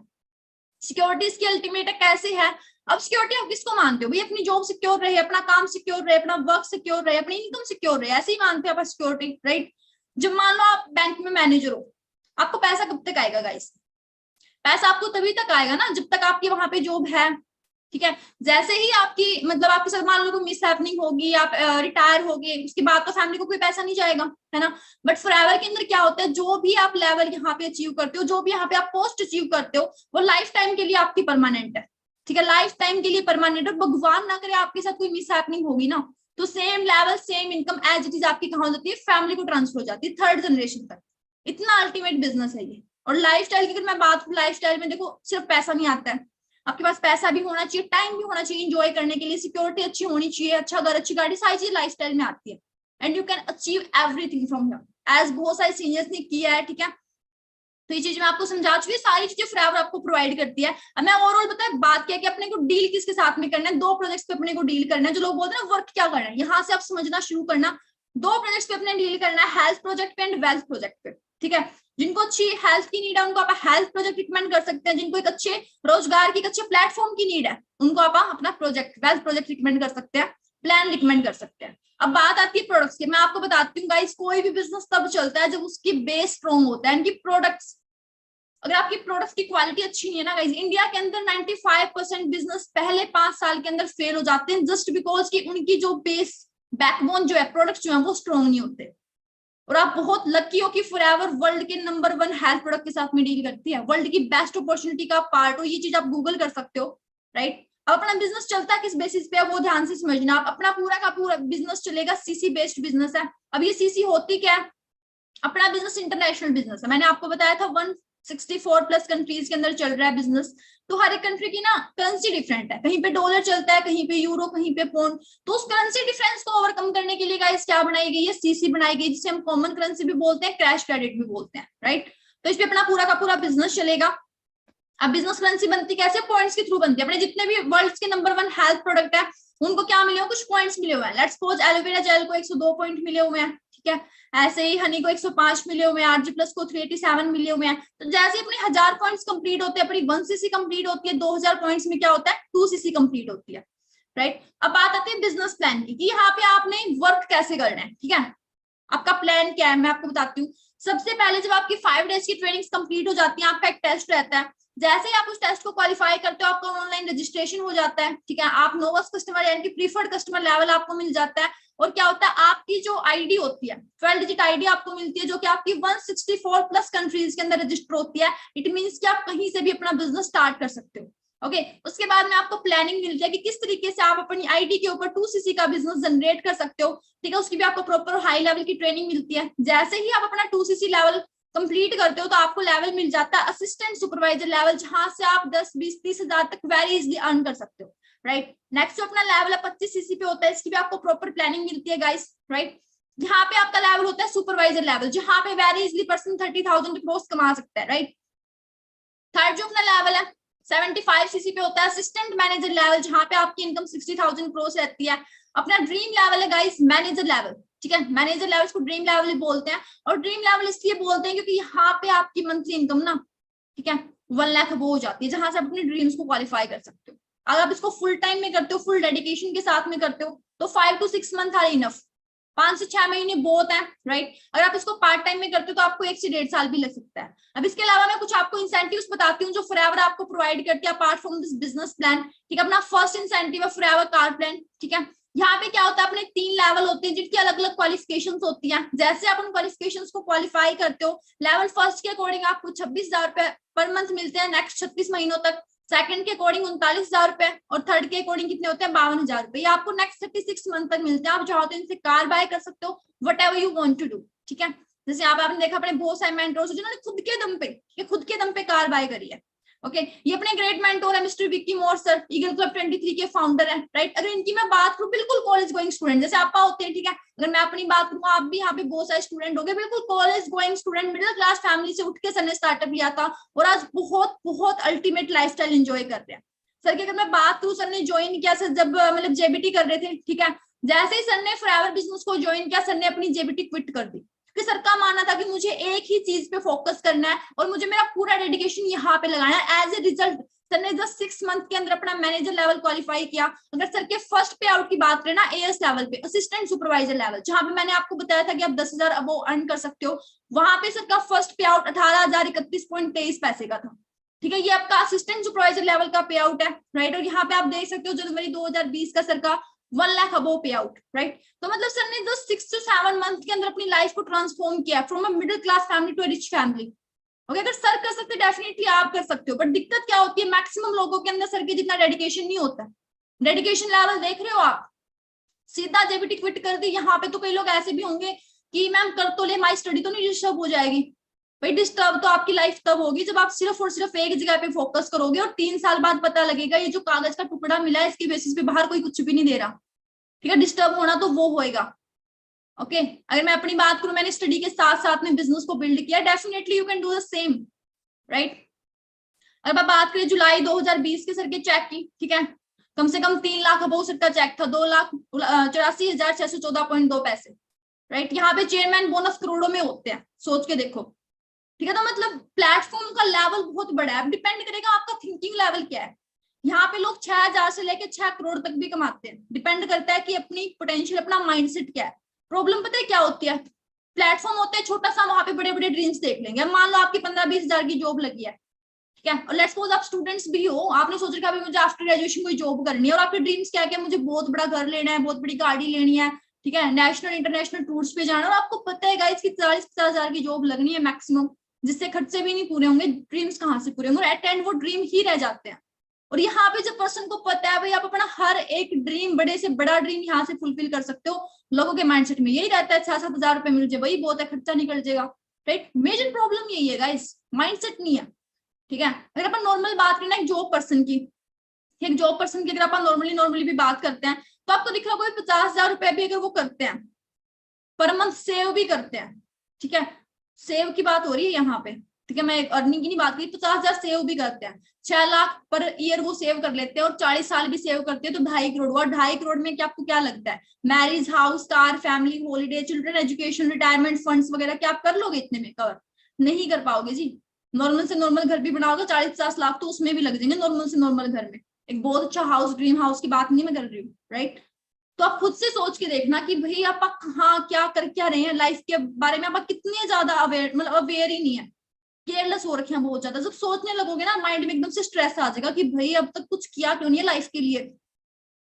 Speaker 1: सिक्योरिटी इसकी अल्टीमेट है। कैसे है? अब सिक्योरिटी आप किसको मानते हो? भाई अपनी जॉब सिक्योर रहे, अपना काम सिक्योर रहे, अपना वर्क सिक्योर रहे, अपनी इनकम सिक्योर रहे, ऐसे ही मानते हो आप सिक्योरिटी, राइट? जब मान लो आप बैंक में मैनेजर हो, आपको पैसा कब तक आएगा गाइस? पैसा आपको तभी तक आएगा ना जब तक आपकी वहां पे जॉब है, ठीक है? जैसे ही आपकी मतलब आपके साथ मान लो कोई मिस हैपनिंग होगी, आप रिटायर हो गए, उसके बाद तो फैमिली को कोई पैसा नहीं जाएगा, है ना? बट फॉरएवर के अंदर क्या होता है, जो भी आप लेवल यहाँ पे अचीव करते हो, जो भी यहाँ पे आप पोस्ट अचीव करते हो, वो लाइफ टाइम के लिए आपकी परमानेंट है, ठीक है? लाइफ टाइम के लिए परमानेंट है। भगवान ना करे आपके साथ कोई मिस हैपनिंग होगी ना, तो same level same income as it is आपकी कहाँ हो जाती है, फैमिली को ट्रांसफर हो जाती है, 3rd जनरेशन तक। इतना अल्टीमेट बिजनेस है ये। और लाइफस्टाइल की अगर मैं बात करूं, लाइफस्टाइल में देखो सिर्फ पैसा नहीं आता है, आपके पास पैसा भी होना चाहिए, टाइम भी होना चाहिए एंजॉय करने के लिए, सिक्योरिटी अच्छी होनी चाहिए, अच्छा घर, अच्छी गाड़ी, सारी चीज लाइफस्टाइल में आती है। And you can achieve everything from here, as बहुत सारे सीनियर्स ने किया है, ठीक है? तो ये चीज मैं आपको समझा चुकी, सारी चीजें फॉरएवर आपको प्रोवाइड करती है। अब मैं ओवरऑल बताया बात क्या कि अपने को डील किसके साथ में करना है, 2 प्रोजेक्ट्स पे अपने को डील करना है। जो लोग बोलते हैं ना वर्क क्या करना है, यहाँ से आप समझना शुरू करना। 2 प्रोजेक्ट्स पे अपने डील करना है, हेल्थ प्रोजेक्ट पे एंड वेल्थ प्रोजेक्ट पे, ठीक है? जिनको अच्छी हेल्थ की नीड है उनको आप हेल्थ प्रोजेक्ट रिकमेंड कर सकते हैं। जिनको एक अच्छे रोजगार की, एक अच्छे प्लेटफॉर्म की नीड है, उनको आप अपना प्रोजेक्ट वेल्थ प्रोजेक्ट रिकमेंड कर सकते हैं, प्लान रिकमेंड कर सकते हैं। अब बात आती है प्रोडक्ट्स की। मैं आपको बताती हूँ गाइस, कोई भी बिजनेस तब चलता है जब उसकी बेस स्ट्रॉन्ग होता है, इनकी प्रोडक्ट्स। अगर आपकी प्रोडक्ट्स की क्वालिटी अच्छी नहीं है ना गाइस, इंडिया के अंदर 95% बिजनेस पहले 5 साल के अंदर फेल हो जाते हैं, जस्ट बिकॉज की उनकी जो बेस बैकबोन जो है, प्रोडक्ट्स जो है वो स्ट्रॉन्ग नहीं होते। और आप बहुत लकी हो कि फॉरएवर वर्ल्ड के नंबर 1 हेल्थ प्रोडक्ट के साथ में डील करती है, वर्ल्ड की बेस्ट अपॉर्चुनिटी का पार्ट हो। ये चीज आप गूगल कर सकते हो, राइट? अब अपना बिजनेस चलता है किस बेसिस पे है वो ध्यान से समझना। आप अपना पूरा का पूरा बिजनेस चलेगा, सीसी बेस्ड बिजनेस है। अब ये सीसी होती क्या है? अपना बिजनेस इंटरनेशनल बिजनेस है। मैंने आपको बताया था 164+ कंट्रीज के अंदर चल रहा है बिजनेस। तो हर एक कंट्री की ना करेंसी डिफरेंट है, कहीं पे डॉलर चलता है, कहीं पे यूरो, कहीं पे पौंड। तो उस करेंसी डिफरेंस को ओवरकम करने के लिए गाइस क्या बनाई गई है, सीसी बनाई गई, जिसे हम कॉमन करेंसी भी बोलते हैं, क्रैश क्रेडिट भी बोलते हैं, राइट? तो इस पे अपना पूरा का पूरा बिजनेस चलेगा। अब बिजनेस करेंसी बनती कैसे? पॉइंट्स के थ्रू बनती है। अपने जितने भी वर्ल्ड के नंबर 1 हेल्थ प्रोडक्ट है उनको क्या मिले हो, कुछ पॉइंट्स मिले हुए हैं। लेट्स सपोज एलोवेरा जेल को 102 पॉइंट मिले हुए हैं, ठीक है? ऐसे ही हनी को 105 मिले हुए हैं, आरजी प्लस को 387 मिले हुए हैं। तो जैसे अपने 1000 पॉइंट्स कंप्लीट होते हैं, अपनी 1cc कंप्लीट होती है, 2000 पॉइंट्स में क्या होता है, 2cc कंप्लीट होती है, राइट? अब बात आती है बिजनेस प्लान की कि यहाँ पे आपने वर्क कैसे करना है, ठीक है? आपका प्लान क्या है मैं आपको बताती हूँ। सबसे पहले जब आपकी 5 डेज की ट्रेनिंग्स कंप्लीट हो जाती है, आपका एक टेस्ट रहता है। जैसे ही आप उस टेस्ट को क्वालिफाई करते हो, आपका ऑनलाइन रजिस्ट्रेशन हो जाता है, ठीक है? आप नोवस कस्टमर यानी कि प्रीफर्ड कस्टमर लेवल आपको मिल जाता है। और क्या होता है, आपकी जो आईडी होती है, 12 डिजिट आईडी आपको मिलती है, जो कि आपकी 164+ कंट्रीज के अंदर रजिस्टर होती है। इट मींस कि आप कहीं से भी अपना बिजनेस स्टार्ट कर सकते हो, ओके? उसके बाद में आपको प्लानिंग मिल जाएगी किस तरीके से आप अपनी आईडी के ऊपर 2cc का बिजनेस जनरेट कर सकते हो, ठीक है? उसकी भी आपको प्रॉपर हाई लेवल की ट्रेनिंग मिलती है। जैसे ही आप अपना 2cc लेवल कंप्लीट करते हो तो आपको लेवल मिल जाता है असिस्टेंट सुपरवाइजर लेवल, जहां से आप 10, 20, 30 हजार तक वेरी इजीली अर्न कर सकते हो, राइट? नेक्स्ट अपना लेवल 25cc पे होता है, इसकी भी आपको प्रॉपर प्लानिंग मिलती है गाइस, राइट? यहाँ पे आपका लेवल होता है सुपरवाइजर लेवल, जहां पे वेरी इजीली पर्सन 30,000 क्रॉस कमा सकता है, राइट? थर्ड जो अपना लेवल है 75cc पे होता है असिस्टेंट मैनेजर लेवल, जहां पे आपकी इनकम 60,000 क्रॉस रहती है। अपना ड्रीम लेवल है गाइस मैनेजर लेवल, ठीक है? मैनेजर लेवल को ड्रीम लेवल बोलते हैं। और ड्रीम लेवल इसलिए बोलते हैं क्योंकि यहाँ पे आपकी मंथली इनकम ना, ठीक है, 1 लाख अबव हो जाती है, जहां से आप अपने ड्रीम्स को क्वालिफाई कर सकते हो। अगर आप इसको फुल टाइम में करते हो, फुल डेडिकेशन के साथ में करते हो, तो 5 to 6 मंथ आर इनफ, 5 से 6 महीने बहुत है, राइट। अगर आप इसको पार्ट टाइम में करते हो तो आपको 1 से 1.5 साल भी लग सकता है। अब इसके अलावा मैं कुछ आपको इंसेंटिव्स बताती हूँ जो फॉरएवर आपको प्रोवाइड करती है apart from this business plan, ठीक है। अपना फर्स्ट इंसेंटिव है फॉरएवर कार प्लान, ठीक है। यहाँ पे क्या होता है, अपने 3 लेवल होते हैं जिनकी अलग अलग क्वालिफिकेशंस होती हैं। जैसे आप उन क्वालिफिकेशंस को क्वालिफाई करते हो, लेवल फर्स्ट के अकॉर्डिंग आपको 26,000 रुपए पर मंथ मिलते हैं नेक्स्ट 36 महीनों तक, सेकंड के अकॉर्डिंग 39,000 रुपए, और थर्ड के अकॉर्डिंग कितने होते हैं 52,000 रुपए। ये आपको नेक्स्ट 36 मंथ तक मिलते हैं। आप चाहो तो इनसे कार बाय कर सकते हो, whatever you want to do, ठीक है। जैसे आपने देखा अपने बहुत सारे मेंटोर्स जिन्होंने खुद के दम पे कार बाय करी है, ओके। ये अपने ग्रेट मेंटोर है mister Vicky more sir, eagle club 23 के फाउंडर है, राइट। अगर इनकी मैं बात करूं, बिल्कुल कॉलेज गोइंग स्टूडेंट जैसे आप होते हैं, ठीक है। अगर मैं अपनी बात करूं, आप भी यहाँ पे बहुत सारे स्टूडेंट हो गए, बिल्कुल college going student, middle class family से उठ के सर ने स्टार्टअप लिया था और आज बहुत बहुत अल्टीमेट लाइफस्टाइल एंजॉय कर रहे हैं। सर की अगर मैं बात करूं, सर ने ज्वाइन किया सर जब मतलब जेबीटी कर रहे थे, ठीक है। जैसे ही सर ने फॉरएवर बिजनेस को ज्वाइन किया, सर ने अपनी जेबीटी क्विट कर दी, क्योंकि सर का मानना था कि मुझे एक ही चीज पे फोकस करना है और मुझे मेरा पूरा डेडिकेशन यहाँ पे लगाना है। एज ए रिजल्ट सर ने जस्ट 6 मंथ के अंदर अपना मैनेजर लेवल क्वालिफाई किया। अगर सर के फर्स्ट पे आउट की बात करें ना, एएस लेवल पे, असिस्टेंट सुपरवाइजर लेवल, जहां पे मैंने आपको बताया था कि आप 10,000 अब अर्न कर सकते हो, वहां पे सर का फर्स्ट पे आउट 18,031.23 पैसे का था, ठीक है। ये आपका असिस्टेंट सुपरवाइजर लेवल का पे आउट है, राइट। और यहाँ पे आप देख सकते हो जनवरी 2020 का सर का 1 लाख अबव पे आउट, राइट। तो मतलब सर ने जस्ट 6 to 7 मंथ के अंदर अपनी लाइफ को ट्रांसफॉर्म किया from a middle class family to a rich family. Okay, अगर सर कर सकते डेफिनेटली आप कर सकते हो, बट दिक्कत क्या होती है, मैक्सिमम लोगों के अंदर सर के जितना डेडिकेशन नहीं होता। डेडिकेशन लेवल देख रहे हो आप, सीधा जेबीटी क्विट कर दी। यहाँ पे तो कई लोग ऐसे भी होंगे कि मैम कर तो ले, माई स्टडी तो नहीं डिस्टर्ब हो जाएगी। भाई डिस्टर्ब तो आपकी लाइफ तब होगी जब आप सिर्फ और सिर्फ एक जगह पे फोकस करोगे और 3 साल बाद पता लगेगा ये जो कागज का टुकड़ा मिला है इसके बेसिस पे बाहर कोई कुछ भी नहीं दे रहा, ठीक है। डिस्टर्ब होना तो वो होएगा, ओके। अगर मैं अपनी बात करूं, मैंने स्टडी के साथ साथ में बिजनेस को बिल्ड किया, definitely you can do the same, right. अब आप बात करें जुलाई 2020 के सर के चेक की, ठीक है, कम से कम 3 लाख अबव सर का चेक था, 2,84,614.2 पैसे, राइट। यहाँ पे चेयरमैन बोनस करोड़ों में होते हैं, सोच के देखो, ठीक है। तो मतलब प्लेटफॉर्म का लेवल बहुत बड़ा है, अब डिपेंड करेगा आपका थिंकिंग लेवल क्या है। यहाँ पे लोग 6,000 से लेके 6 करोड़ तक भी कमाते हैं, डिपेंड करता है कि अपनी पोटेंशियल, अपना माइंडसेट क्या है। प्रॉब्लम पता है क्या होती है, प्लेटफॉर्म होता है छोटा सा, वहां पे बड़े बड़े ड्रीम्स देख लेंगे। मान लो आपकी 15-20 हजार की जॉब लगी है, ठीक है, और लेट्स सपोज आप स्टूडेंट्स भी हो, आपने सोच रखा है मुझे आफ्टर ग्रेजुएशन कोई जॉब करनी है, और आपके ड्रीम्स क्या है, मुझे बहुत बड़ा घर लेना है, बहुत बड़ी गाड़ी लेनी है, ठीक है, नेशनल इंटरनेशनल टूर्स पे जाना है, और आपको पता है गाइस कि 40-50 हजार की जॉब लगनी है मैक्सिमम, जिससे खर्चे भी नहीं पूरे होंगे, ड्रीम्स कहाँ से पूरे होंगे, और एट एंड वो ड्रीम ही रह जाते हैं। और यहाँ पे जब पर्सन को पता है भाई आप अपना हर एक ड्रीम, बड़े से बड़ा ड्रीम यहाँ से फुलफिल कर सकते हो, लोगों के माइंडसेट में यही रहता है 6-7 हजार रुपए मिल जाए वही बहुत है, खर्चा निकल जाएगा, राइट। मेजर प्रॉब्लम यही है गाइस, माइंडसेट नहीं है, ठीक है। अगर अपन नॉर्मल बात करें ना एक जॉब पर्सन की, अगर अपन नॉर्मली भी बात करते हैं, तो आपको दिख रहा होगा 50,000 रुपए भी अगर वो करते हैं पर मंथ, सेव भी करते हैं, ठीक है, सेव की बात हो रही है यहाँ पे, ठीक है, मैं अर्निंग की नहीं बात करी, 50,000 सेव भी करते हैं, 6 लाख पर ईयर वो सेव कर लेते हैं, और 40 साल भी सेव करते हैं तो 2.5 करोड़, और 2.5 करोड़ में क्या आपको क्या लगता है, marriage, house, car, family, holiday, children education, retirement funds वगैरह, क्या आप कर लोगे इतने में कवर? नहीं कर पाओगे जी। नॉर्मल से नॉर्मल घर भी बनाओगे 40-50 लाख तो उसमें भी लग जाएंगे, नॉर्मल से नॉर्मल घर में, एक बहुत अच्छा हाउस, ड्रीम हाउस की बात नहीं मैं कर रही हूँ, राइट। तो आप खुद से सोच के देखना कि भाई आप कहाँ क्या कर क्या रहे हैं, लाइफ के बारे में आप कितने ज्यादा अवेयर, मतलब अवेयर ही नहीं है, केयरलेस हो रखे हैं बहुत ज्यादा। जब सोचने लगोगे ना माइंड में एकदम से स्ट्रेस आ जाएगा कि भाई अब तक कुछ किया क्यों नहीं है लाइफ के लिए,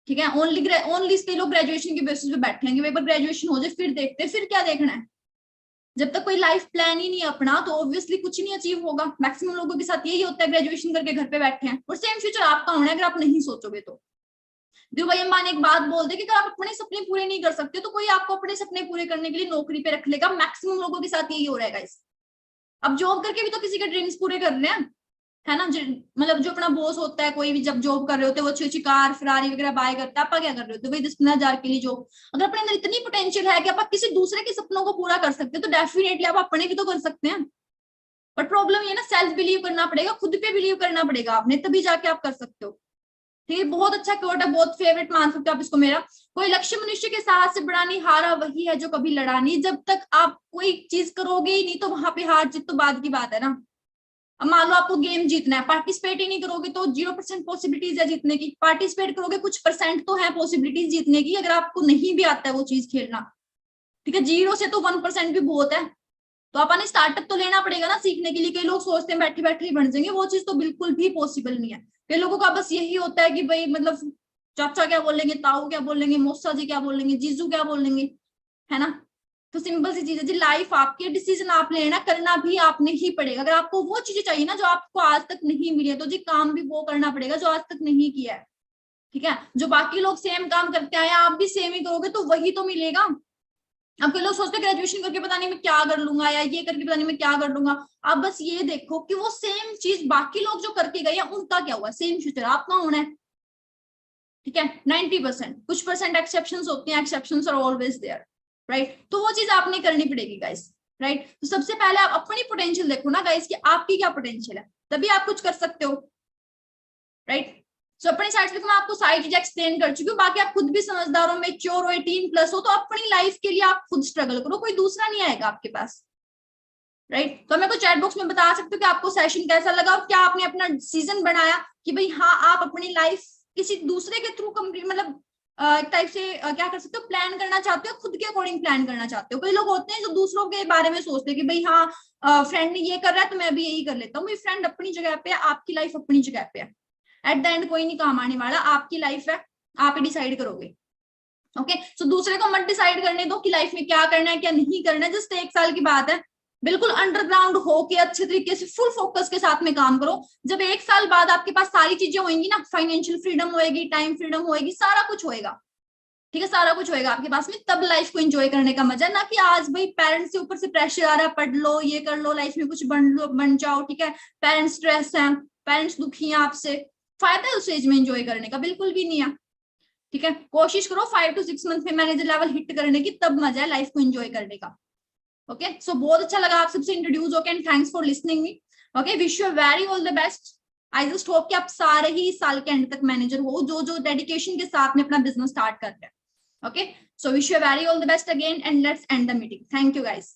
Speaker 1: ठीक है। ओनली कई लोग ग्रेजुएशन के बेसिस पे बैठे हैं, एक बार ग्रेजुएशन हो जाए फिर देखते हैं, फिर क्या देखना है। जब तक कोई लाइफ प्लान ही नहीं अपना तो ऑब्वियसली कुछ नहीं अचीव होगा। मैक्सिमम लोगों के साथ यही होता है, ग्रेजुएशन करके घर पे बैठे हैं, और सेम फ्यूचर आपका होना है अगर आप नहीं सोचोगे तो। धीरू भाई अंबानी एक बात बोल दे कि अगर आप अपने सपने पूरे नहीं कर सकते तो कोई आपको अपने सपने पूरे करने के लिए नौकरी पे रख लेगा। मैक्सिमम लोगों के साथ यही हो रहा है गाइस। अब जॉब करके भी तो किसी के ड्रीम्स पूरे कर रहे हैं, है ना। मतलब जो अपना बॉस होता है, कोई भी जब जॉब कर रहे होते हैं वो अच्छी अच्छी कार, फरारी वगैरह बाय करता है, आप क्या कर रहे होते हो भाई 10-15 हजार के लिए जॉब। अगर अपने अंदर इतनी पोटेंशियल है कि आप किसी दूसरे के सपनों को पूरा कर सकते हैं तो डेफिनेटली आप अपने भी तो कर सकते हैं। बट प्रॉब्लम ये ना, सेल्फ बिलीव करना पड़ेगा, खुद पे बिलीव करना पड़ेगा आपने, तभी जाके आप कर सकते हो, ठीक है। बहुत अच्छा कोट है, बहुत फेवरेट मान सकते हो आप इसको मेरा। कोई लक्ष्य मनुष्य के साहस से बड़ा नहीं, हारा वही है जो कभी लड़ा नहीं। जब तक आप कोई चीज करोगे ही नहीं तो वहां पे हार जीत तो बाद की बात है ना। अब मान लो आपको गेम जीतना है, पार्टिसिपेट ही नहीं करोगे तो 0% पॉसिबिलिटीज है जीतने की, पार्टिसिपेट करोगे कुछ परसेंट तो है पॉसिबिलिटीज जीतने की, अगर आपको नहीं भी आता है वो चीज खेलना, ठीक है, 0 से तो 1% भी बहुत है, तो अपन स्टार्टअप तो लेना पड़ेगा ना सीखने के लिए। कई लोग सोचते हैं बैठे बैठे ही बन जाएंगे, वो चीज तो बिल्कुल भी पॉसिबल नहीं है। कई लोगों का बस यही होता है कि भाई मतलब चाचा क्या बोलेंगे, ताऊ क्या बोलेंगे, मौसा जी क्या बोलेंगे, जीजू क्या बोलेंगे, है ना। तो सिंपल सी चीज है जी, लाइफ आपकी, डिसीजन आप लेना, करना भी आपने ही पड़ेगा। अगर आपको वो चीजें चाहिए ना जो आपको आज तक नहीं मिली है, तो जी काम भी वो करना पड़ेगा जो आज तक नहीं किया है, ठीक है। जो बाकी लोग सेम काम करते आए आप भी सेम ही करोगे तो वही तो मिलेगा। अब कई लोग सोचते हैं ग्रेजुएशन करके पता नहीं मैं क्या कर लूंगा, या ये करके पता नहीं मैं क्या कर लूंगा। आप बस ये देखो कि वो सेम चीज बाकी लोग जो करके गए हैं उनका क्या हुआ, सेम फ्यूचर आपका होना है, ठीक है। 90%, कुछ परसेंट एक्सेप्शंस होते हैं, exceptions are always there, right. तो वो चीज आपने करनी पड़ेगी गाइस, राइट। तो सबसे पहले आप अपनी पोटेंशियल देखो ना गाइस कि आपकी क्या पोटेंशियल है, तभी आप कुछ कर सकते हो, राइट। सो अपनी साइड से मैं आपको सारी चीजें एक्सप्लेन कर चुकी हूँ, बाकी आप खुद भी समझदार हो, मेच्योर हो, 18+ हो, तो अपनी लाइफ के लिए आप खुद स्ट्रगल करो, कोई दूसरा नहीं आएगा आपके पास, राइट। तो मेरे को चैट बॉक्स में बता सकते हो कि आपको सेशन कैसा लगा और क्या आपने अपना सीजन बनाया कि भाई हाँ आप अपनी लाइफ किसी दूसरे के थ्रू कंप्लीट, मतलब एक टाइप से क्या कर सकते हो, प्लान करना चाहते हो, खुद के अकॉर्डिंग प्लान करना चाहते हो। कई लोग होते हैं जो दूसरों के बारे में सोचते हैं कि भाई हाँ फ्रेंड ने ये कर रहा है तो मैं भी यही कर लेता हूँ। भाई फ्रेंड अपनी जगह पे है, आपकी लाइफ अपनी जगह पे है, एट द एंड कोई नहीं काम आने वाला, आपकी लाइफ है, आप ही डिसाइड करोगे, ओके। सो दूसरे को मत डिसाइड करने दो कि लाइफ में क्या करना है क्या नहीं करना है। जस्ट 1 साल की बात है, बिल्कुल अंडरग्राउंड हो के अच्छे तरीके से फुल फोकस के साथ में काम करो। जब 1 साल बाद आपके पास सारी चीजें होंगी ना, फाइनेंशियल फ्रीडम होएगी, टाइम फ्रीडम होएगी, सारा कुछ होएगा, ठीक है, सारा कुछ होएगा आपके पास में, तब लाइफ को एंजॉय करने का मजा, ना कि आज भाई पेरेंट्स से ऊपर से प्रेशर आ रहा है, पढ़ लो, ये कर लो, लाइफ में कुछ बन लो, बन जाओ, ठीक है, पेरेंट्स स्ट्रेस है, पेरेंट्स दुखी हैं आपसे, फायदा है उस एज में एंजॉय करने का, बिल्कुल भी नहीं है, ठीक है। कोशिश करो 5 to 6 मंथ में मैनेजर लेवल हिट करने की, तब मजा है लाइफ को एंजॉय करने का, ओके। सो बहुत अच्छा लगा आप सबसे इंट्रोड्यूस होके, and thanks for listening me, okay. Wish you very all the best. I just hope कि आप सारे ही इस साल के एंड तक मैनेजर हो, जो जो डेडिकेशन के साथ में अपना बिजनेस स्टार्ट कर रहे हैं, okay. So wish you very all the best again, and let's end the meeting. Thank you guys.